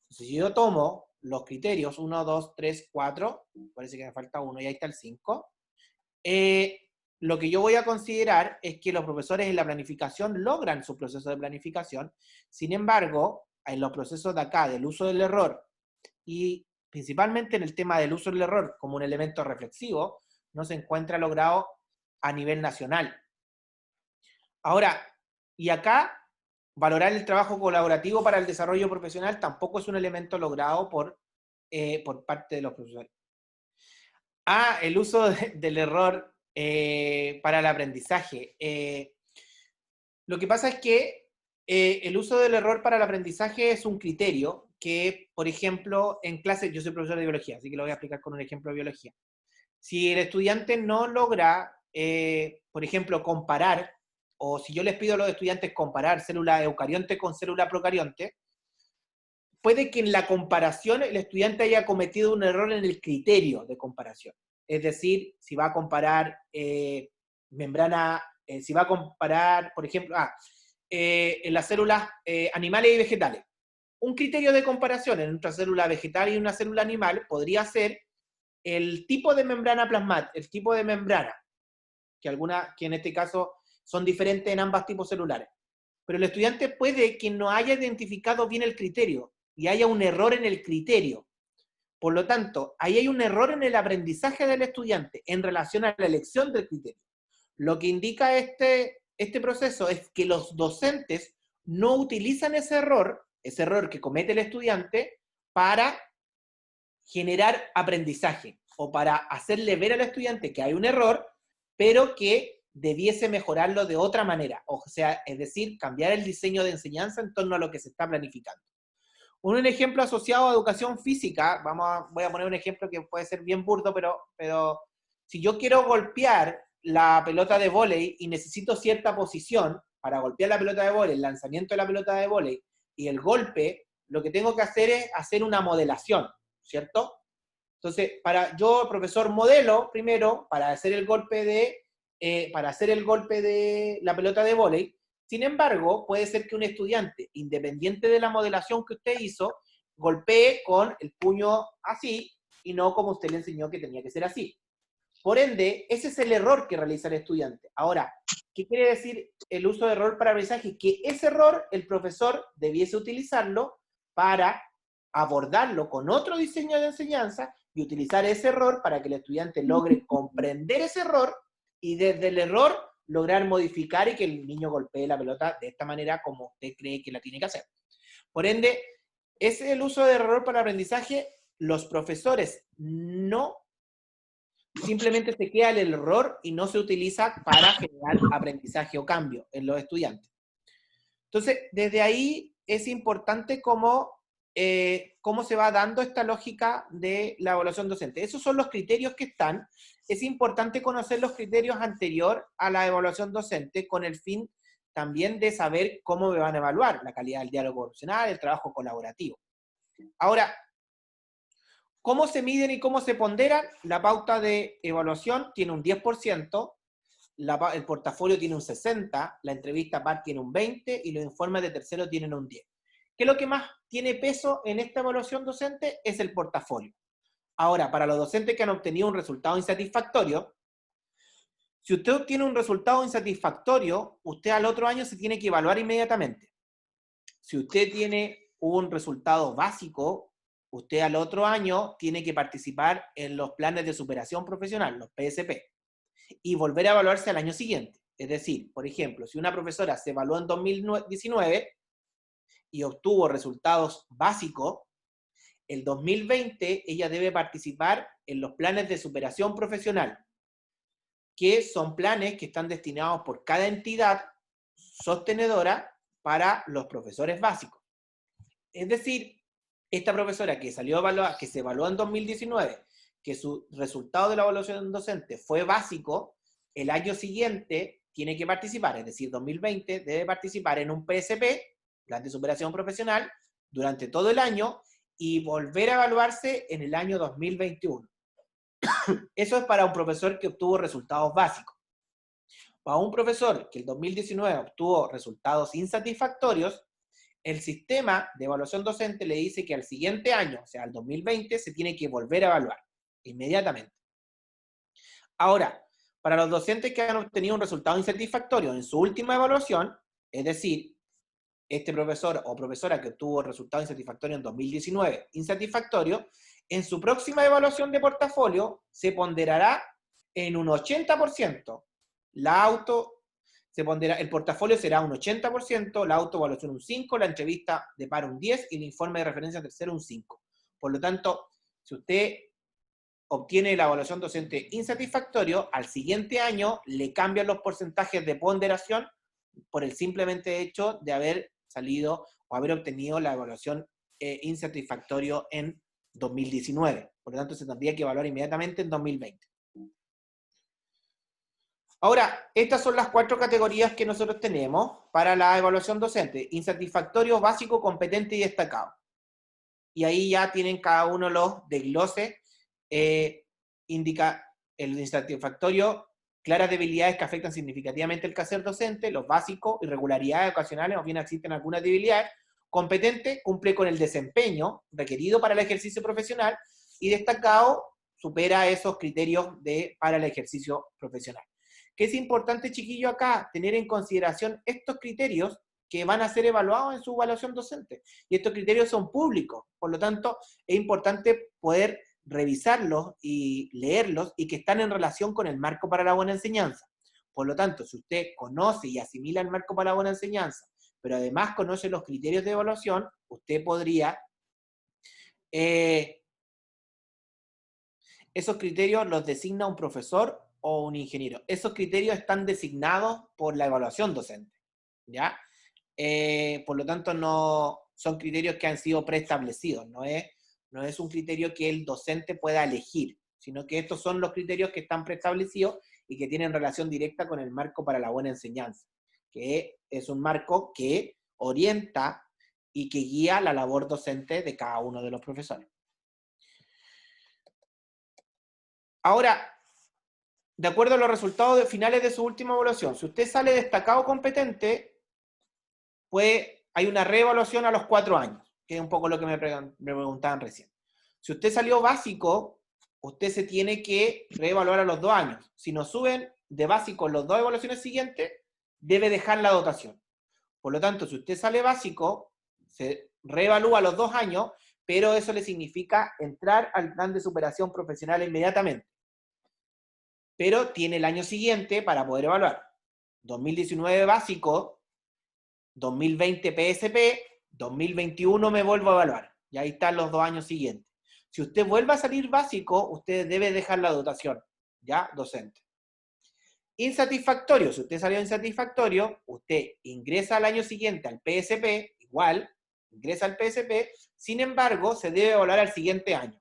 Entonces, si yo tomo los criterios 1, 2, 3, 4, parece que me falta uno y ahí está el 5, lo que yo voy a considerar es que los profesores en la planificación logran su proceso de planificación, sin embargo, en los procesos de acá, del uso del error, y principalmente en el tema del uso del error como un elemento reflexivo, no se encuentra logrado a nivel nacional. Ahora, y acá, valorar el trabajo colaborativo para el desarrollo profesional tampoco es un elemento logrado por parte de los profesores. El uso del error para el aprendizaje. Lo que pasa es que el uso del error para el aprendizaje es un criterio que, por ejemplo, en clases, yo soy profesor de biología, así que lo voy a explicar con un ejemplo de biología. Si el estudiante no logra, por ejemplo, comparar, o si yo les pido a los estudiantes comparar célula eucarionte con célula procarionte, puede que en la comparación el estudiante haya cometido un error en el criterio de comparación. Es decir, si va a comparar membrana, si va a comparar, por ejemplo, en las células animales y vegetales. Un criterio de comparación entre una célula vegetal y una célula animal podría ser el tipo de membrana plasmática, el tipo de membrana, que en este caso son diferentes en ambos tipos celulares. Pero el estudiante puede que no haya identificado bien el criterio y haya un error en el criterio. Por lo tanto, ahí hay un error en el aprendizaje del estudiante en relación a la elección del criterio. Lo que indica este proceso es que los docentes no utilizan ese error que comete el estudiante, para generar aprendizaje o para hacerle ver al estudiante que hay un error, pero que debiese mejorarlo de otra manera. O sea, es decir, cambiar el diseño de enseñanza en torno a lo que se está planificando. Un ejemplo asociado a educación física, voy a poner un ejemplo que puede ser bien burdo, pero si yo quiero golpear la pelota de vóley y necesito cierta posición para golpear la pelota de vóley, el lanzamiento de la pelota de vóley y el golpe, lo que tengo que hacer es hacer una modelación, ¿cierto? Entonces, yo, profesor, modelo primero para hacer el golpe de la pelota de vóley. Sin embargo, puede ser que un estudiante, independiente de la modelación que usted hizo, golpee con el puño así y no como usted le enseñó que tenía que ser así. Por ende, ese es el error que realiza el estudiante. Ahora, ¿qué quiere decir el uso de error para aprendizaje? Que ese error el profesor debiese utilizarlo para abordarlo con otro diseño de enseñanza y utilizar ese error para que el estudiante logre comprender ese error y desde el error lograr modificar y que el niño golpee la pelota de esta manera como usted cree que la tiene que hacer. Por ende, ese es el uso de error para aprendizaje. Los profesores no, simplemente se queda el error y no se utiliza para generar aprendizaje o cambio en los estudiantes. Entonces, desde ahí es importante cómo se va dando esta lógica de la evaluación docente. Esos son los criterios que están. Es importante conocer los criterios anterior a la evaluación docente con el fin también de saber cómo me van a evaluar la calidad del diálogo profesional, el trabajo colaborativo. Ahora, ¿cómo se miden y cómo se ponderan? La pauta de evaluación tiene un 10%, el portafolio tiene un 60%, la entrevista PAR tiene un 20% y los informes de tercero tienen un 10%. ¿Qué es lo que más tiene peso en esta evaluación docente? Es el portafolio. Ahora, para los docentes que han obtenido un resultado insatisfactorio, si usted obtiene un resultado insatisfactorio, usted al otro año se tiene que evaluar inmediatamente. Si usted tiene un resultado básico, usted al otro año tiene que participar en los planes de superación profesional, los PSP, y volver a evaluarse al año siguiente. Es decir, por ejemplo, si una profesora se evaluó en 2019 y obtuvo resultados básicos, el 2020 ella debe participar en los planes de superación profesional, que son planes que están destinados por cada entidad sostenedora para los profesores básicos. Es decir, esta profesora que salió evaluada, que se evaluó en 2019, que su resultado de la evaluación docente fue básico, el año siguiente tiene que participar, es decir, 2020 debe participar en un PSP, plan de superación profesional, durante todo el año y volver a evaluarse en el año 2021. Eso es para un profesor que obtuvo resultados básicos. Para un profesor que el 2019 obtuvo resultados insatisfactorios, el sistema de evaluación docente le dice que al siguiente año, o sea, al 2020, se tiene que volver a evaluar inmediatamente. Ahora, para los docentes que han obtenido un resultado insatisfactorio en su última evaluación, es decir, este profesor o profesora que obtuvo resultado insatisfactorio en 2019, insatisfactorio, en su próxima evaluación de portafolio se ponderará en un 80%. El portafolio será un 80%, la autoevaluación un 5%, la entrevista de par un 10% y el informe de referencia tercero un 5%. Por lo tanto, si usted obtiene la evaluación docente insatisfactorio, al siguiente año le cambian los porcentajes de ponderación por el simplemente hecho de haber salido o haber obtenido la evaluación insatisfactorio en 2019. Por lo tanto, se tendría que evaluar inmediatamente en 2020. Ahora, estas son las 4 categorías que nosotros tenemos para la evaluación docente: insatisfactorio, básico, competente y destacado. Y ahí ya tienen cada uno los desgloses. Indica el insatisfactorio, claras debilidades que afectan significativamente el quehacer docente; los básicos, irregularidades ocasionales o bien existen algunas debilidades; competente, cumple con el desempeño requerido para el ejercicio profesional; y destacado, supera esos criterios para el ejercicio profesional. ¿Qué es importante, chiquillo, acá? Tener en consideración estos criterios que van a ser evaluados en su evaluación docente. Y estos criterios son públicos, por lo tanto, es importante poder revisarlos y leerlos y que están en relación con el marco para la buena enseñanza. Por lo tanto, si usted conoce y asimila el marco para la buena enseñanza, pero además conoce los criterios de evaluación, usted podría... esos criterios los designa un profesor o un ingeniero. Esos criterios están designados por la evaluación docente, ¿ya? Por lo tanto, no son criterios que han sido preestablecidos, no es un criterio que el docente pueda elegir, sino que estos son los criterios que están preestablecidos y que tienen relación directa con el marco para la buena enseñanza, que es un marco que orienta y que guía la labor docente de cada uno de los profesores. Ahora, de acuerdo a los resultados finales de su última evaluación, si usted sale destacado competente, pues hay una reevaluación a los 4 años, que es un poco lo que me preguntaban recién. Si usted salió básico, usted se tiene que reevaluar a los 2 años. Si nos suben de básico en las 2 evaluaciones siguientes, debe dejar la dotación. Por lo tanto, si usted sale básico, se reevalúa a los 2 años, pero eso le significa entrar al plan de superación profesional inmediatamente. Pero tiene el año siguiente para poder evaluar. 2019 básico, 2020 PSP, 2021 me vuelvo a evaluar. Y ahí están los 2 años siguientes. Si usted vuelve a salir básico, usted debe dejar la dotación, ¿ya? Docente. Insatisfactorio. Si usted salió insatisfactorio, usted ingresa al año siguiente al PSP, igual, ingresa al PSP, sin embargo, se debe evaluar al siguiente año.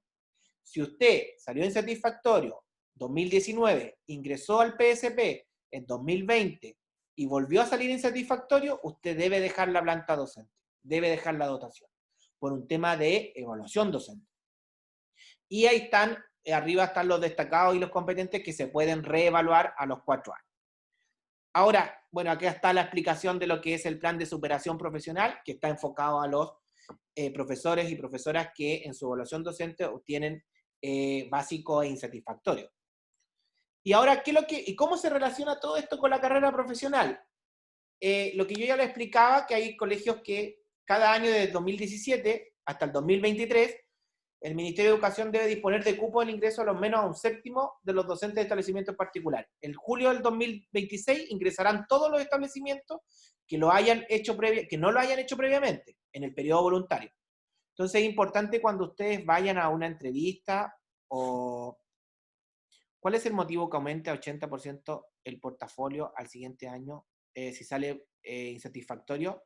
Si usted salió insatisfactorio 2019, ingresó al PSP en 2020 y volvió a salir insatisfactorio, usted debe dejar la planta docente, debe dejar la dotación, por un tema de evaluación docente. Y ahí están, arriba están los destacados y los competentes que se pueden reevaluar a los 4 años. Ahora, bueno, aquí está la explicación de lo que es el plan de superación profesional, que está enfocado a los profesores y profesoras que en su evaluación docente obtienen básico e insatisfactorio. Y ahora, ¿y cómo se relaciona todo esto con la carrera profesional? Lo que yo ya le explicaba, que hay colegios que cada año desde el 2017 hasta el 2023, el Ministerio de Educación debe disponer de cupos de ingreso a lo menos a un séptimo de los docentes de establecimientos particulares. En julio del 2026 ingresarán todos los establecimientos que no lo hayan hecho previamente. en el periodo voluntario. Entonces es importante cuando ustedes vayan a una entrevista o... ¿Cuál es el motivo que aumente a 80% el portafolio al siguiente año si sale insatisfactorio?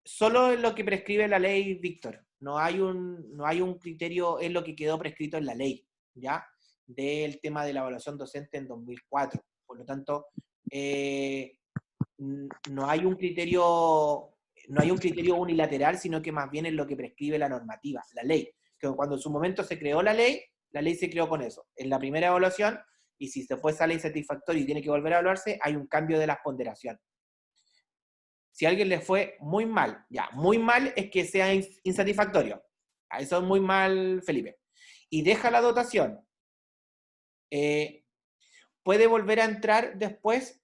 Solo es lo que prescribe la ley, Víctor. No hay un criterio, es lo que quedó prescrito en la ley, ¿ya? Del tema de la evaluación docente en 2004. Por lo tanto, no hay un criterio unilateral, sino que más bien es lo que prescribe la normativa, la ley. Que cuando en su momento se creó la ley se creó con eso. En la primera evaluación, y si después sale insatisfactorio y tiene que volver a evaluarse, hay un cambio de las ponderaciones. Si a alguien le fue muy mal, ya, muy mal es que sea insatisfactorio. A eso es muy mal, Felipe. Y deja la dotación. Puede volver a entrar después.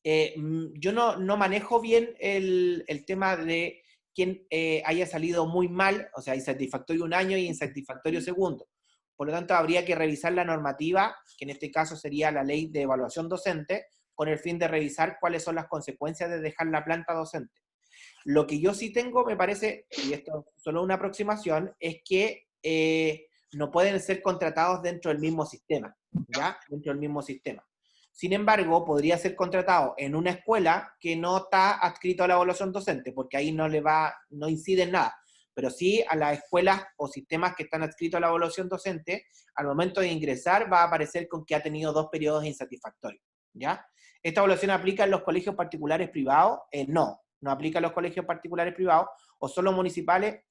Yo no manejo bien el tema de quien haya salido muy mal, o sea, insatisfactorio un año y insatisfactorio segundo. Por lo tanto, habría que revisar la normativa, que en este caso sería la ley de evaluación docente, con el fin de revisar cuáles son las consecuencias de dejar la planta docente. Lo que yo sí tengo, me parece, y esto es solo una aproximación, es que no pueden ser contratados dentro del mismo sistema, ¿ya? Dentro del mismo sistema. Sin embargo, podría ser contratado en una escuela que no está adscrito a la evaluación docente, porque ahí no incide en nada. Pero sí a las escuelas o sistemas que están adscritos a la evaluación docente, al momento de ingresar va a aparecer con que ha tenido 2 periodos insatisfactorios, ¿ya? ¿Esta evaluación aplica en los colegios particulares privados? No aplica en los colegios particulares privados, o son los municipales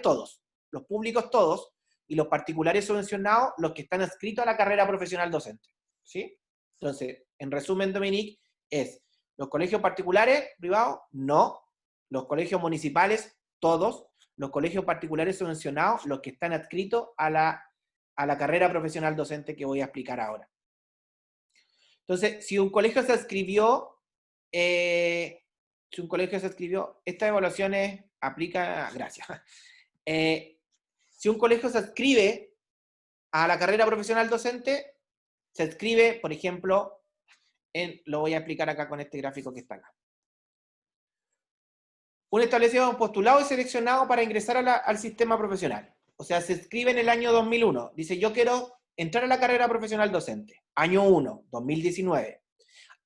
todos, los públicos todos, y los particulares subvencionados, los que están adscritos a la carrera profesional docente, ¿sí? Entonces, en resumen, Dominique, es los colegios particulares privados, no, los colegios municipales, todos, los colegios particulares subvencionados, los que están adscritos a la carrera profesional docente que voy a explicar ahora. Entonces, si un colegio se adscribió, estas evaluaciones aplican, gracias. Si un colegio se adscribe a la carrera profesional docente, se adscribe, por ejemplo, lo voy a explicar acá con este gráfico que está acá. Un establecido postulado y seleccionado para ingresar al sistema profesional. O sea, se inscribe en el año 2001. Dice, yo quiero entrar a la carrera profesional docente. Año 1, 2019.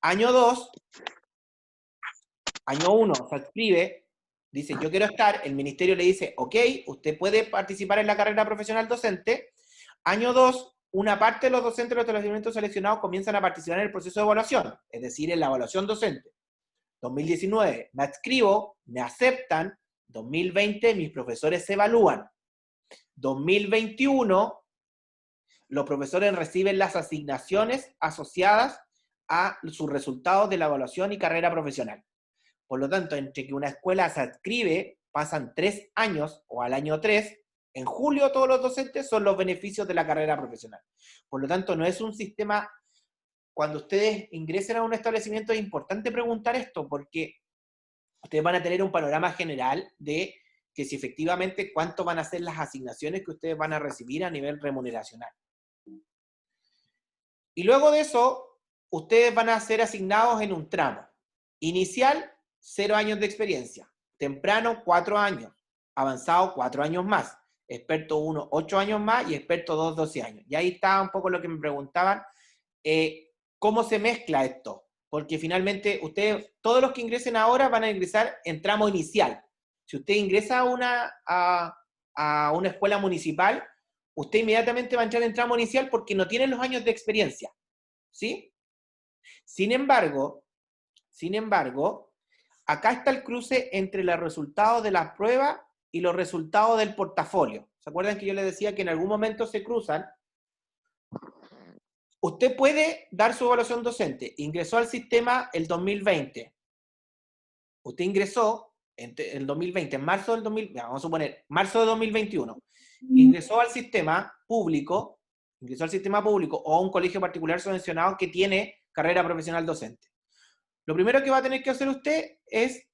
Año 2, año 1, se inscribe, dice, yo quiero estar, el ministerio le dice, ok, usted puede participar en la carrera profesional docente. Año 2, una parte de los docentes de los establecimientos seleccionados comienzan a participar en el proceso de evaluación, es decir, en la evaluación docente. 2019, me adscribo, me aceptan. 2020, mis profesores se evalúan. 2021, los profesores reciben las asignaciones asociadas a sus resultados de la evaluación y carrera profesional. Por lo tanto, entre que una escuela se adscribe, pasan 3 años, o al año 3, en julio todos los docentes son los beneficios de la carrera profesional. Por lo tanto, no es un sistema. Cuando ustedes ingresen a un establecimiento es importante preguntar esto, porque ustedes van a tener un panorama general de que si efectivamente cuánto van a ser las asignaciones que ustedes van a recibir a nivel remuneracional. Y luego de eso, ustedes van a ser asignados en un tramo. Inicial, 0 años de experiencia. Temprano, 4 años. Avanzado, 4 años más. Experto 1, 8 años más, y experto 2, 12 años. Y ahí está un poco lo que me preguntaban. ¿Cómo se mezcla esto? Porque finalmente ustedes, todos los que ingresen ahora van a ingresar en tramo inicial. Si usted ingresa a una escuela municipal, usted inmediatamente va a entrar en tramo inicial porque no tiene los años de experiencia, ¿sí? Sin embargo, acá está el cruce entre los resultados de las pruebas y los resultados del portafolio. ¿Se acuerdan que yo les decía que en algún momento se cruzan? Usted puede dar su evaluación docente. Ingresó al sistema el 2020. Usted ingresó en el 2020, en marzo del 2020, vamos a suponer, marzo de 2021. Ingresó al sistema público o a un colegio particular subvencionado que tiene carrera profesional docente. Lo primero que va a tener que hacer usted es,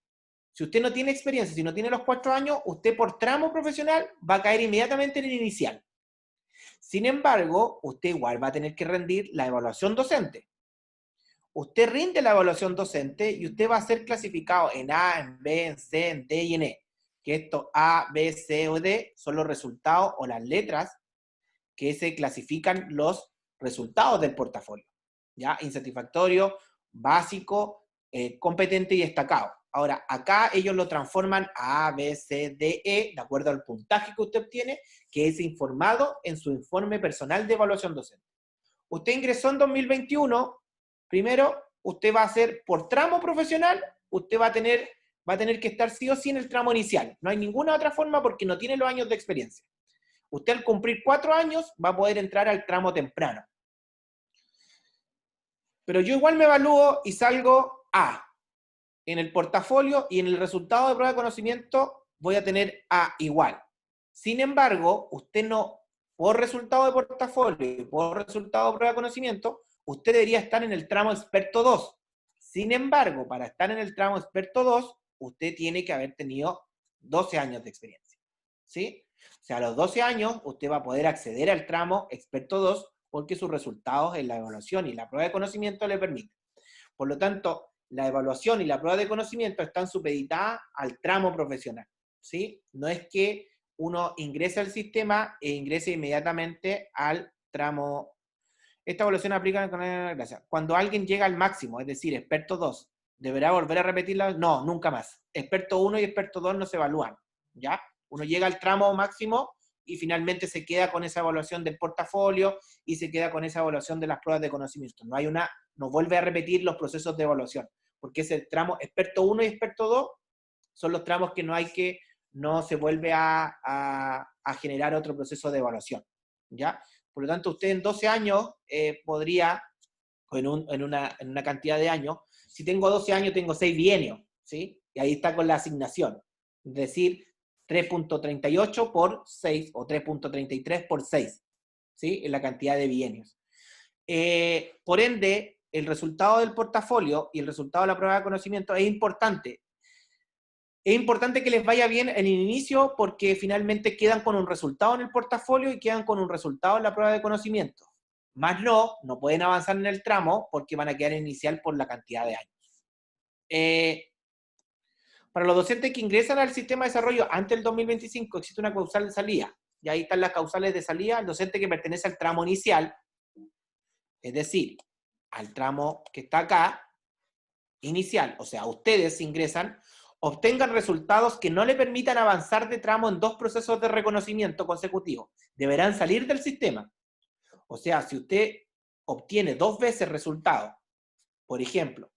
si usted no tiene experiencia, si no tiene los 4 años, usted por tramo profesional va a caer inmediatamente en el inicial. Sin embargo, usted igual va a tener que rendir la evaluación docente. Usted rinde la evaluación docente y usted va a ser clasificado en A, en B, en C, en D y en E. que esto A, B, C o D son los resultados o las letras que se clasifican los resultados del portafolio, ¿ya? Insatisfactorio, básico, competente y destacado. Ahora, acá ellos lo transforman a B, C, D, E, de acuerdo al puntaje que usted obtiene, que es informado en su informe personal de evaluación docente. Usted ingresó en 2021, primero, usted va a hacer por tramo profesional, usted va a tener que estar sí o sí en el tramo inicial. No hay ninguna otra forma porque no tiene los años de experiencia. Usted al cumplir 4 años va a poder entrar al tramo temprano. Pero yo igual me evalúo y salgo A en el portafolio y en el resultado de prueba de conocimiento voy a tener A igual. Sin embargo, usted no, por resultado de portafolio y por resultado de prueba de conocimiento, usted debería estar en el tramo experto 2. Sin embargo, para estar en el tramo experto 2, usted tiene que haber tenido 12 años de experiencia. ¿Sí? O sea, a los 12 años usted va a poder acceder al tramo experto 2 porque sus resultados en la evaluación y la prueba de conocimiento le permiten. Por lo tanto, la evaluación y la prueba de conocimiento están supeditadas al tramo profesional, ¿sí? No es que uno ingrese al sistema e ingrese inmediatamente al tramo. Esta evaluación aplica con gracia. Cuando alguien llega al máximo, es decir, experto 2, ¿deberá volver a repetirla? No, nunca más. Experto 1 y experto 2 no se evalúan, ¿ya? Uno llega al tramo máximo y finalmente se queda con esa evaluación del portafolio y se queda con esa evaluación de las pruebas de conocimiento. No vuelve a repetir los procesos de evaluación, porque es el tramo experto 1 y experto 2 son los tramos que no se vuelve a generar otro proceso de evaluación, ¿ya? Por lo tanto, usted en 12 años podría, o en una cantidad de años, si tengo 12 años, tengo 6 bienios, ¿sí? Y ahí está con la asignación. Es decir, 3.38 por 6 o 3.33 por 6, ¿sí? En la cantidad de bienios. Por ende, el resultado del portafolio y el resultado de la prueba de conocimiento es importante. Es importante que les vaya bien en el inicio porque finalmente quedan con un resultado en el portafolio y quedan con un resultado en la prueba de conocimiento. Más no pueden avanzar en el tramo porque van a quedar inicial por la cantidad de años. Para los docentes que ingresan al sistema de desarrollo antes del 2025 existe una causal de salida. Y ahí están las causales de salida. El docente que pertenece al tramo inicial, es decir, al tramo que está acá, inicial, o sea, ustedes ingresan, obtengan resultados que no le permitan avanzar de tramo en 2 procesos de reconocimiento consecutivos. Deberán salir del sistema. O sea, si usted obtiene 2 veces resultados, por ejemplo,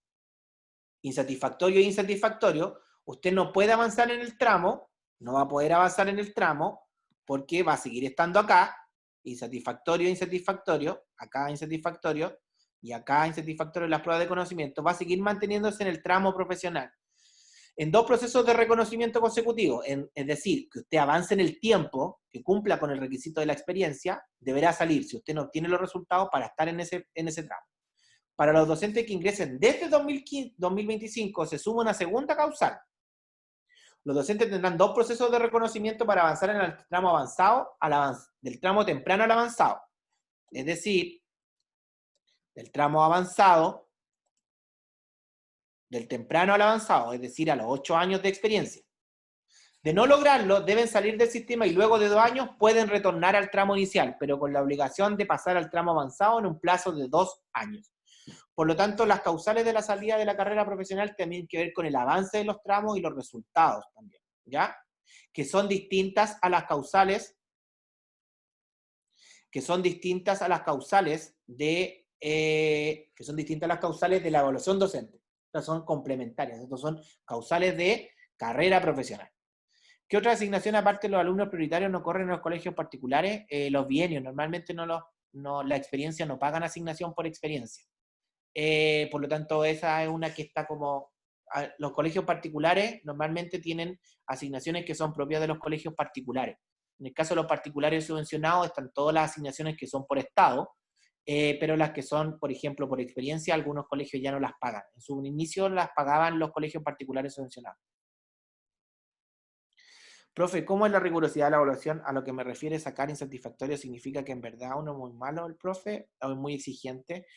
insatisfactorio e insatisfactorio, usted no puede avanzar en el tramo, no va a poder avanzar en el tramo, porque va a seguir estando acá, insatisfactorio, insatisfactorio, acá insatisfactorio, y acá insatisfactorio en las pruebas de conocimiento, va a seguir manteniéndose en el tramo profesional. En 2 procesos de reconocimiento consecutivos, es decir, que usted avance en el tiempo, que cumpla con el requisito de la experiencia, deberá salir, si usted no obtiene los resultados, para estar en ese tramo. Para los docentes que ingresen desde 2025, se suma una segunda causal. Los docentes tendrán 2 procesos de reconocimiento para avanzar en el tramo avanzado, del tramo temprano al avanzado. Es decir, del tramo avanzado, del temprano al avanzado, es decir, a los 8 años de experiencia. De no lograrlo, deben salir del sistema y luego de 2 años pueden retornar al tramo inicial, pero con la obligación de pasar al tramo avanzado en un plazo de 2 años. Por lo tanto, las causales de la salida de la carrera profesional tienen que ver con el avance de los tramos y los resultados también, ¿ya? Que son distintas a las causales de la evaluación docente. Estas son complementarias, estas son causales de carrera profesional. ¿Qué otra asignación aparte de los alumnos prioritarios no corren en los colegios particulares? Los bienios, normalmente la experiencia no pagan asignación por experiencia. Por lo tanto, esa es una que está como... Los colegios particulares normalmente tienen asignaciones que son propias de los colegios particulares. En el caso de los particulares subvencionados están todas las asignaciones que son por estado, pero las que son, por ejemplo, por experiencia, algunos colegios ya no las pagan. En su inicio las pagaban los colegios particulares subvencionados. Profe, ¿cómo es la rigurosidad de la evaluación? A lo que me refiere sacar insatisfactorio significa que en verdad uno es muy malo el profe o es muy exigente.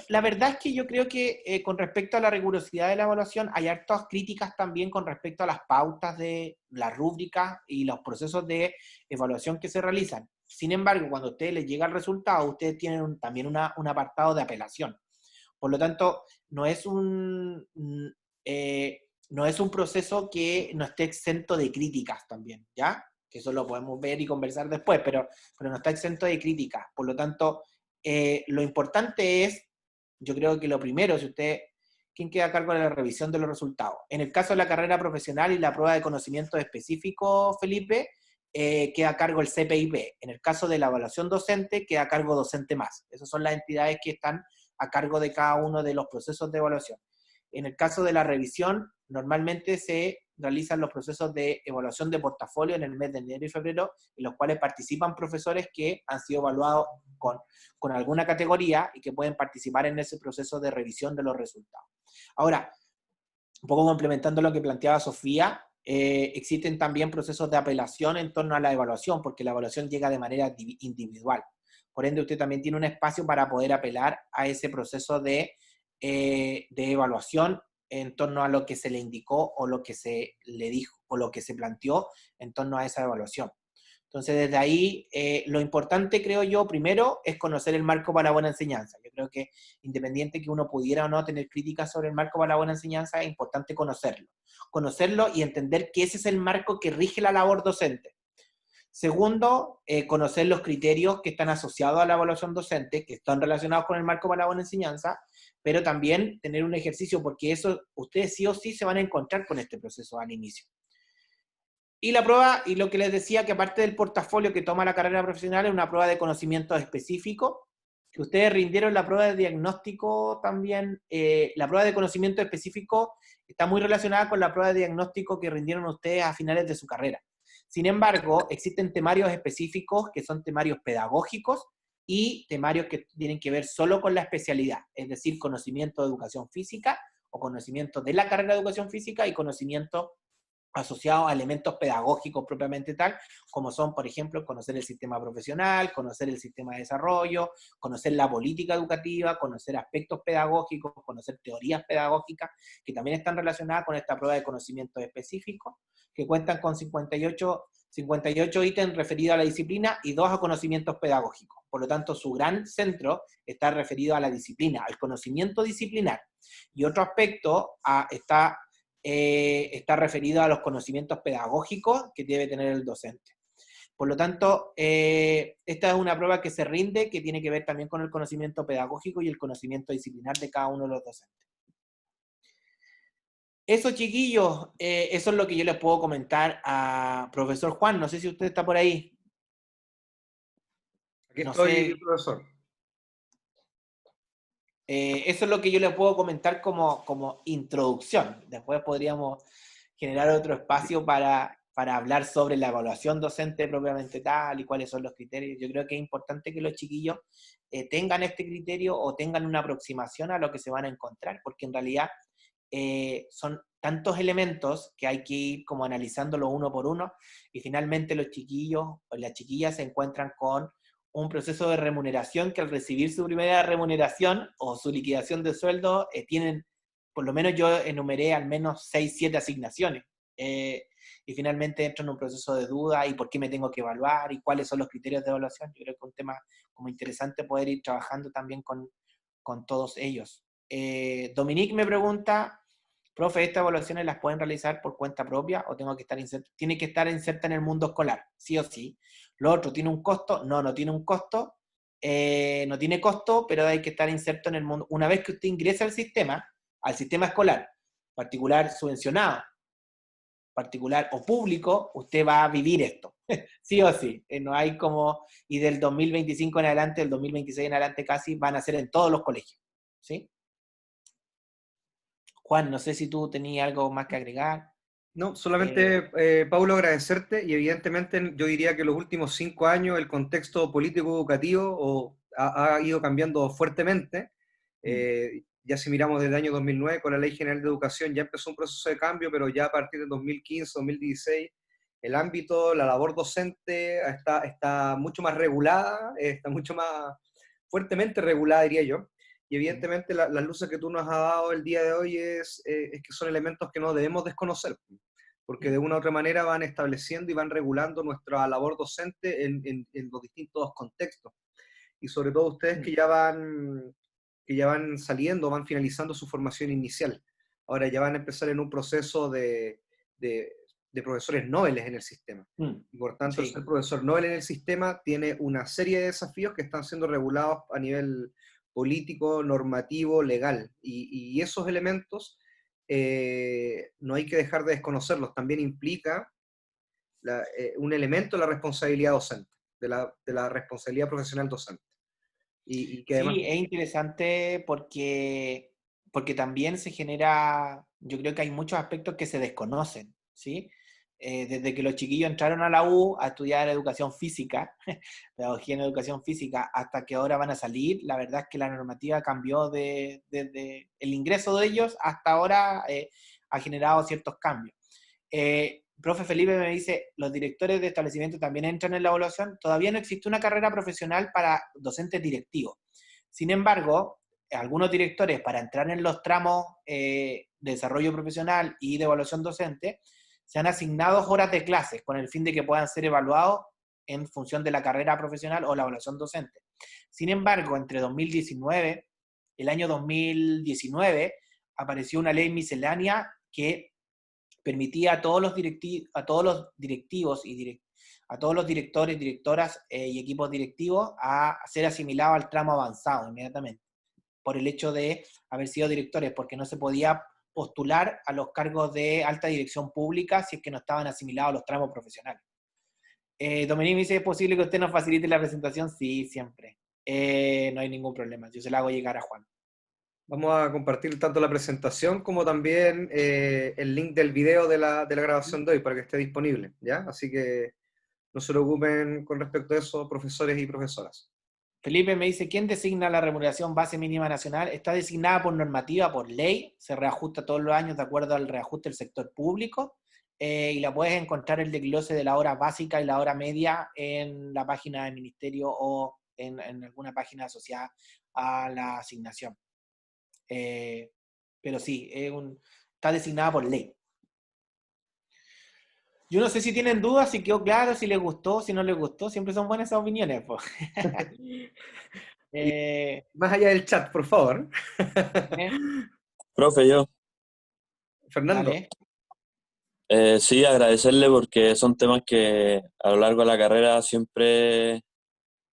La verdad es que yo creo que con respecto a la rigurosidad de la evaluación, hay hartas críticas también con respecto a las pautas de las rúbricas y los procesos de evaluación que se realizan. Sin embargo, cuando a ustedes les llega el resultado, ustedes tienen también un apartado de apelación. Por lo tanto, no es no es un proceso que no esté exento de críticas también, ¿ya? Que eso lo podemos ver y conversar después, pero no está exento de críticas. Por lo tanto, lo importante es, yo creo que lo primero, si usted, ¿quién queda a cargo de la revisión de los resultados? En el caso de la carrera profesional y la prueba de conocimientos específicos, Felipe, queda a cargo el CPIP. En el caso de la evaluación docente, queda a cargo docente más. Esas son las entidades que están a cargo de cada uno de los procesos de evaluación. En el caso de la revisión, normalmente se realizan los procesos de evaluación de portafolio en el mes de enero y febrero, en los cuales participan profesores que han sido evaluados con alguna categoría y que pueden participar en ese proceso de revisión de los resultados. Ahora, un poco complementando lo que planteaba Sofía, existen también procesos de apelación en torno a la evaluación, porque la evaluación llega de manera individual. Por ende, usted también tiene un espacio para poder apelar a ese proceso de evaluación en torno a lo que se le indicó o lo que se le dijo o lo que se planteó en torno a esa evaluación. Entonces, desde ahí, lo importante, creo yo, primero, es conocer el marco para la buena enseñanza. Yo creo que independiente que uno pudiera o no tener críticas sobre el marco para la buena enseñanza, es importante conocerlo. Conocerlo y entender que ese es el marco que rige la labor docente. Segundo, conocer los criterios que están asociados a la evaluación docente, que están relacionados con el marco para la buena enseñanza, pero también tener un ejercicio, porque eso ustedes sí o sí se van a encontrar con este proceso al inicio. Y la prueba, y lo que les decía, que aparte del portafolio que toma la carrera profesional, es una prueba de conocimientos específicos, que ustedes rindieron la prueba de diagnóstico también. La prueba de conocimiento específico está muy relacionada con la prueba de diagnóstico que rindieron ustedes a finales de su carrera. Sin embargo, existen temarios específicos que son temarios pedagógicos y temarios que tienen que ver solo con la especialidad, es decir, conocimiento de educación física o conocimiento de la carrera de educación física y conocimiento asociados a elementos pedagógicos propiamente tal, como son, por ejemplo, conocer el sistema profesional, conocer el sistema de desarrollo, conocer la política educativa, conocer aspectos pedagógicos, conocer teorías pedagógicas, que también están relacionadas con esta prueba de conocimientos específicos, que cuentan con 58 ítems referidos a la disciplina y 2 a conocimientos pedagógicos. Por lo tanto, su gran centro está referido a la disciplina, al conocimiento disciplinar. Y otro aspecto está referido a los conocimientos pedagógicos que debe tener el docente. Por lo tanto, esta es una prueba que se rinde, que tiene que ver también con el conocimiento pedagógico y el conocimiento disciplinar de cada uno de los docentes. Eso, chiquillos, eso es lo que yo les puedo comentar a profesor Juan. No sé si usted está por ahí. Aquí No estoy, sé. profesor. Eso es lo que yo les puedo comentar como introducción. Después podríamos generar otro espacio para hablar sobre la evaluación docente propiamente tal y cuáles son los criterios. Yo creo que es importante que los chiquillos tengan este criterio o tengan una aproximación a lo que se van a encontrar, porque en realidad son tantos elementos que hay que ir como analizándolo uno por uno y finalmente los chiquillos o las chiquillas se encuentran con un proceso de remuneración que al recibir su primera remuneración o su liquidación de sueldo tienen, por lo menos yo enumeré al menos 6, 7 asignaciones. Y finalmente entro en un proceso de duda y por qué me tengo que evaluar y cuáles son los criterios de evaluación. Yo creo que es un tema como interesante poder ir trabajando también con todos ellos. Dominique me pregunta, profe, ¿estas evaluaciones las pueden realizar por cuenta propia o tengo que estar inserta? Tiene que estar inserta en el mundo escolar, sí o sí. Lo otro, ¿tiene un costo? No, no tiene un costo. No tiene costo, pero hay que estar inserto en el mundo. Una vez que usted ingresa al sistema escolar, particular subvencionado, particular o público, usted va a vivir esto, sí o sí. No hay como, y del 2025 en adelante, del 2026 en adelante casi, van a ser en todos los colegios, ¿sí? Juan, no sé si tú tenías algo más que agregar. No, solamente, Paulo, agradecerte y evidentemente yo diría que los últimos 5 años el contexto político-educativo ha ido cambiando fuertemente. Ya si miramos desde el año 2009 con la Ley General de Educación ya empezó un proceso de cambio, pero ya a partir de 2015, 2016, el ámbito, la labor docente está mucho más regulada, está mucho más fuertemente regulada, diría yo. y evidentemente las luces que tú nos has dado el día de hoy es que son elementos que no debemos desconocer, porque de una u otra manera van estableciendo y van regulando nuestra labor docente en los distintos contextos. Y sobre todo ustedes que ya van saliendo, van finalizando su formación inicial. Ahora ya van a empezar en un proceso de profesores nobles en el sistema. Y por tanto, el Sí. ser profesor noble en el sistema tiene una serie de desafíos que están siendo regulados a nivel político, normativo, legal. Y esos elementos no hay que dejar de desconocerlos. También implica un elemento de la responsabilidad docente, de la responsabilidad profesional docente. Y que además... Sí, es interesante porque también se genera, yo creo que hay muchos aspectos que se desconocen, ¿sí? Desde que los chiquillos entraron a la U a estudiar educación física, pedagogía en educación física, hasta que ahora van a salir, la verdad es que la normativa cambió desde el ingreso de ellos hasta ahora, ha generado ciertos cambios. Profe Felipe me dice, ¿los directores de establecimiento también entran en la evaluación? Todavía no existe una carrera profesional para docentes directivos. Sin embargo, algunos directores, para entrar en los tramos de desarrollo profesional y de evaluación docente, se han asignado horas de clases con el fin de que puedan ser evaluados en función de la carrera profesional o la evaluación docente. Sin embargo, entre 2019, el año 2019, apareció una ley miscelánea que permitía a todos los directivos y a todos los directores, directoras y equipos directivos a ser asimilados al tramo avanzado inmediatamente, por el hecho de haber sido directores, porque no se podía postular a los cargos de alta dirección pública si es que no estaban asimilados a los tramos profesionales. Dominique me dice, ¿es posible que usted nos facilite la presentación? Sí, siempre. No hay ningún problema, yo se la hago llegar a Juan. Vamos a compartir tanto la presentación como también el link del video de la grabación de hoy para que esté disponible, ¿ya? Así que no se preocupen con respecto a eso, profesores y profesoras. Felipe me dice, ¿quién designa la remuneración base mínima nacional? Está designada por normativa, por ley, se reajusta todos los años de acuerdo al reajuste del sector público, y la puedes encontrar el desglose de la hora básica y la hora media en la página del ministerio o en alguna página asociada a la asignación. Pero sí, está designada por ley. Yo no sé si tienen dudas, si quedó claro, si les gustó, si no les gustó, siempre son buenas esas opiniones, pues. Y eh, más allá del chat, por favor. ¿eh? Profe, yo. Fernando. Dale. Sí, agradecerle porque son temas que a lo largo de la carrera siempre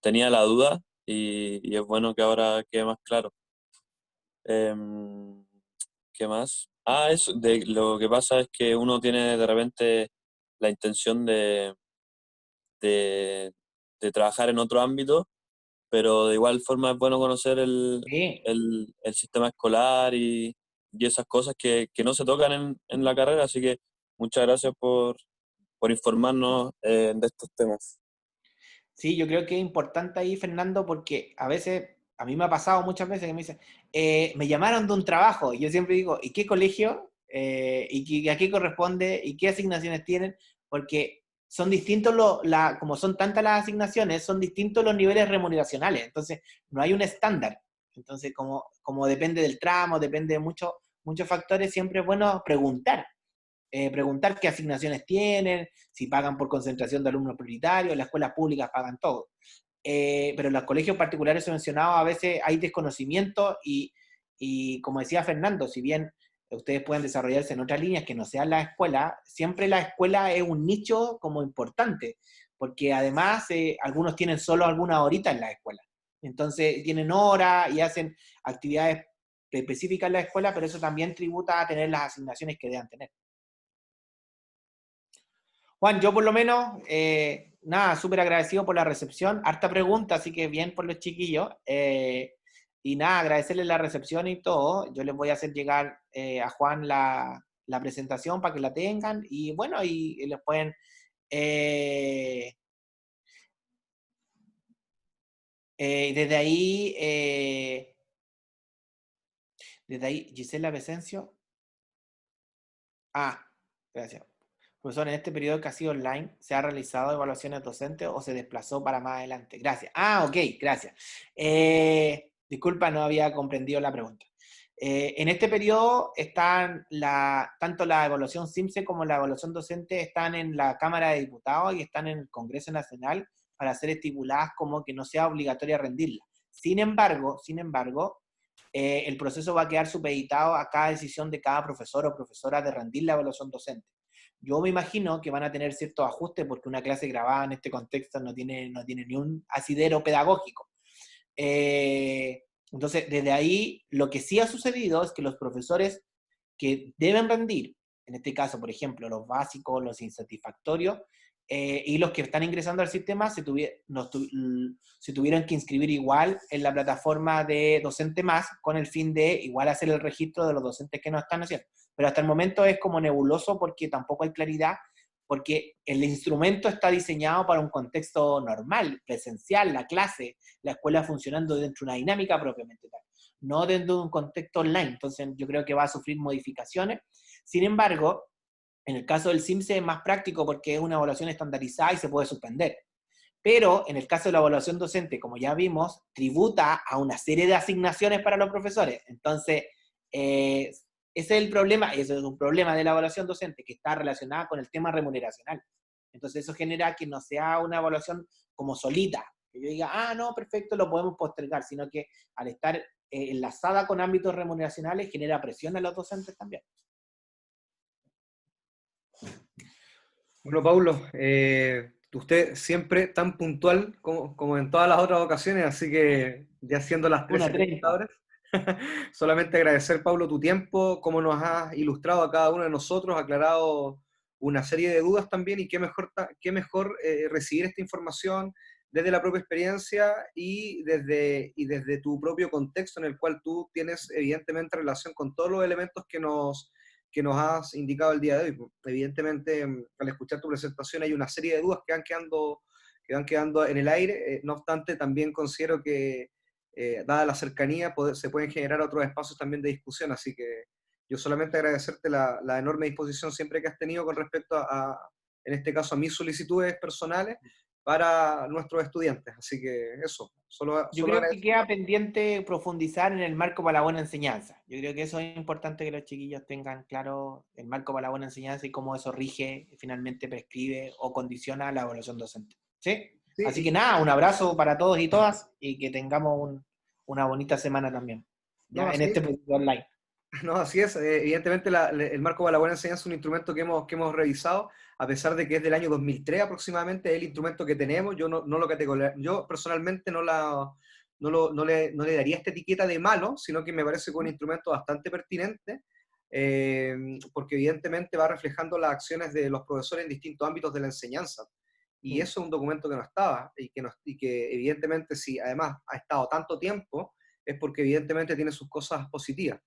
tenía la duda y es bueno que ahora quede más claro. Em, ¿Qué más? Eso, lo que pasa es que uno tiene de repente la intención de, de trabajar en otro ámbito, pero de igual forma es bueno conocer Sí. el sistema escolar y esas cosas que no se tocan en la carrera, así que muchas gracias por informarnos de estos temas. Sí, yo creo que es importante ahí, Fernando, porque a veces, a mí me ha pasado muchas veces que me dicen, me llamaron de un trabajo, y yo siempre digo, ¿y qué colegio? ¿A qué corresponde? ¿Y qué asignaciones tienen? Porque son distintos, como son tantas las asignaciones, son distintos los niveles remuneracionales, entonces no hay un estándar. Entonces, como depende del tramo, depende de muchos factores, siempre es bueno preguntar qué asignaciones tienen, si pagan por concentración de alumnos prioritarios, las escuelas públicas pagan todo. Pero en los colegios particulares subvencionados a veces hay desconocimiento y como decía Fernando, si bien ustedes pueden desarrollarse en otras líneas que no sean la escuela, siempre la escuela es un nicho como importante, porque además algunos tienen solo algunas horitas en la escuela. Entonces tienen horas y hacen actividades específicas en la escuela, pero eso también tributa a tener las asignaciones que deban tener. Juan, yo por lo menos, nada, súper agradecido por la recepción, harta pregunta, así que bien por los chiquillos. Y nada, agradecerles la recepción y todo. Yo les voy a hacer llegar a Juan la presentación para que la tengan y bueno, y les pueden... eh, desde ahí, Gisela Vicencio. Ah, gracias. Profesor, en este periodo que ha sido online, ¿se ha realizado evaluaciones docentes o se desplazó para más adelante? Gracias. Ah, ok, gracias. Disculpa, no había comprendido la pregunta. En este periodo están tanto la evaluación SIMSE como la evaluación docente están en la Cámara de Diputados y están en el Congreso Nacional para ser estipuladas como que no sea obligatoria rendirla. Sin embargo, el proceso va a quedar supeditado a cada decisión de cada profesor o profesora de rendir la evaluación docente. Yo me imagino que van a tener ciertos ajustes porque una clase grabada en este contexto no tiene ni un asidero pedagógico. Entonces, desde ahí, lo que sí ha sucedido es que los profesores que deben rendir, en este caso, por ejemplo, los básicos, los insatisfactorios, y los que están ingresando al sistema se tuvieron que inscribir igual en la plataforma de Docente Más, con el fin de igual hacer el registro de los docentes que no están haciendo. Pero hasta el momento es como nebuloso porque tampoco hay claridad, porque el instrumento está diseñado para un contexto normal, presencial, la clase, la escuela funcionando dentro de una dinámica propiamente tal, no dentro de un contexto online. Entonces yo creo que va a sufrir modificaciones. Sin embargo, en el caso del SIMSE es más práctico porque es una evaluación estandarizada y se puede suspender. Pero en el caso de la evaluación docente, como ya vimos, tributa a una serie de asignaciones para los profesores. Entonces, ese es el problema, y ese es un problema de la evaluación docente, que está relacionada con el tema remuneracional. Entonces eso genera que no sea una evaluación como solita, que yo diga, no, perfecto, lo podemos postergar, sino que al estar enlazada con ámbitos remuneracionales genera presión a los docentes también. Bueno, Paulo, usted siempre tan puntual como en todas las otras ocasiones, así que ya siendo las 13:30 horas, solamente agradecer, Paulo, tu tiempo, cómo nos has ilustrado a cada uno de nosotros, aclarado una serie de dudas también, y qué mejor recibir esta información desde la propia experiencia y desde tu propio contexto en el cual tú tienes evidentemente relación con todos los elementos que nos has indicado el día de hoy. Evidentemente, al escuchar tu presentación hay una serie de dudas que van quedando en el aire. No obstante, también considero que, dada la cercanía, se pueden generar otros espacios también de discusión, así que yo solamente agradecerte la enorme disposición siempre que has tenido con respecto en este caso, a mis solicitudes personales para nuestros estudiantes. Así que eso, yo creo que queda pendiente profundizar en el marco para la buena enseñanza. Yo creo que eso es importante, que los chiquillos tengan claro el marco para la buena enseñanza y cómo eso rige, finalmente prescribe o condiciona la evaluación docente. ¿Sí? Sí. Así que nada, un abrazo para todos y todas, y que tengamos una bonita semana también, en este proceso online. No, así es. Evidentemente el marco para la buena enseñanza es un instrumento que hemos revisado, a pesar de que es del año 2003 aproximadamente, es el instrumento que tenemos. Yo no lo categorizo, yo personalmente no le daría esta etiqueta de malo, sino que me parece que es un instrumento bastante pertinente, porque evidentemente va reflejando las acciones de los profesores en distintos ámbitos de la enseñanza. Y eso es un documento que no estaba, y que evidentemente, si además ha estado tanto tiempo, es porque evidentemente tiene sus cosas positivas.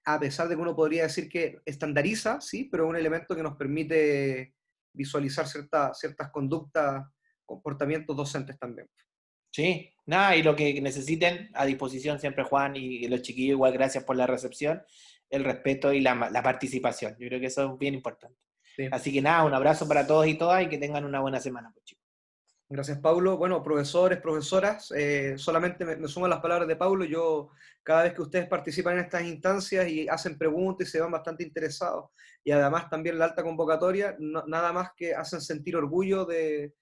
A pesar de que uno podría decir que estandariza, sí, pero es un elemento que nos permite visualizar ciertas conductas, comportamientos docentes también. Sí, nada, y lo que necesiten, a disposición siempre, Juan, y los chiquillos, igual, gracias por la recepción, el respeto y la participación. Yo creo que eso es bien importante. Sí. Así que nada, un abrazo para todos y todas, y que tengan una buena semana, pues, chicos. Gracias, Paulo. Bueno, profesores, profesoras, solamente me sumo a las palabras de Paulo. Yo, cada vez que ustedes participan en estas instancias y hacen preguntas y se van bastante interesados, y además también la alta convocatoria, nada más que hacen sentir orgullo de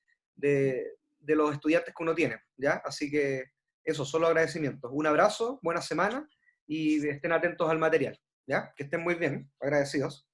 los estudiantes que uno tiene, ¿ya? Así que eso, solo agradecimientos. Un abrazo, buena semana, y estén atentos al material, ¿ya? Que estén muy bien, agradecidos.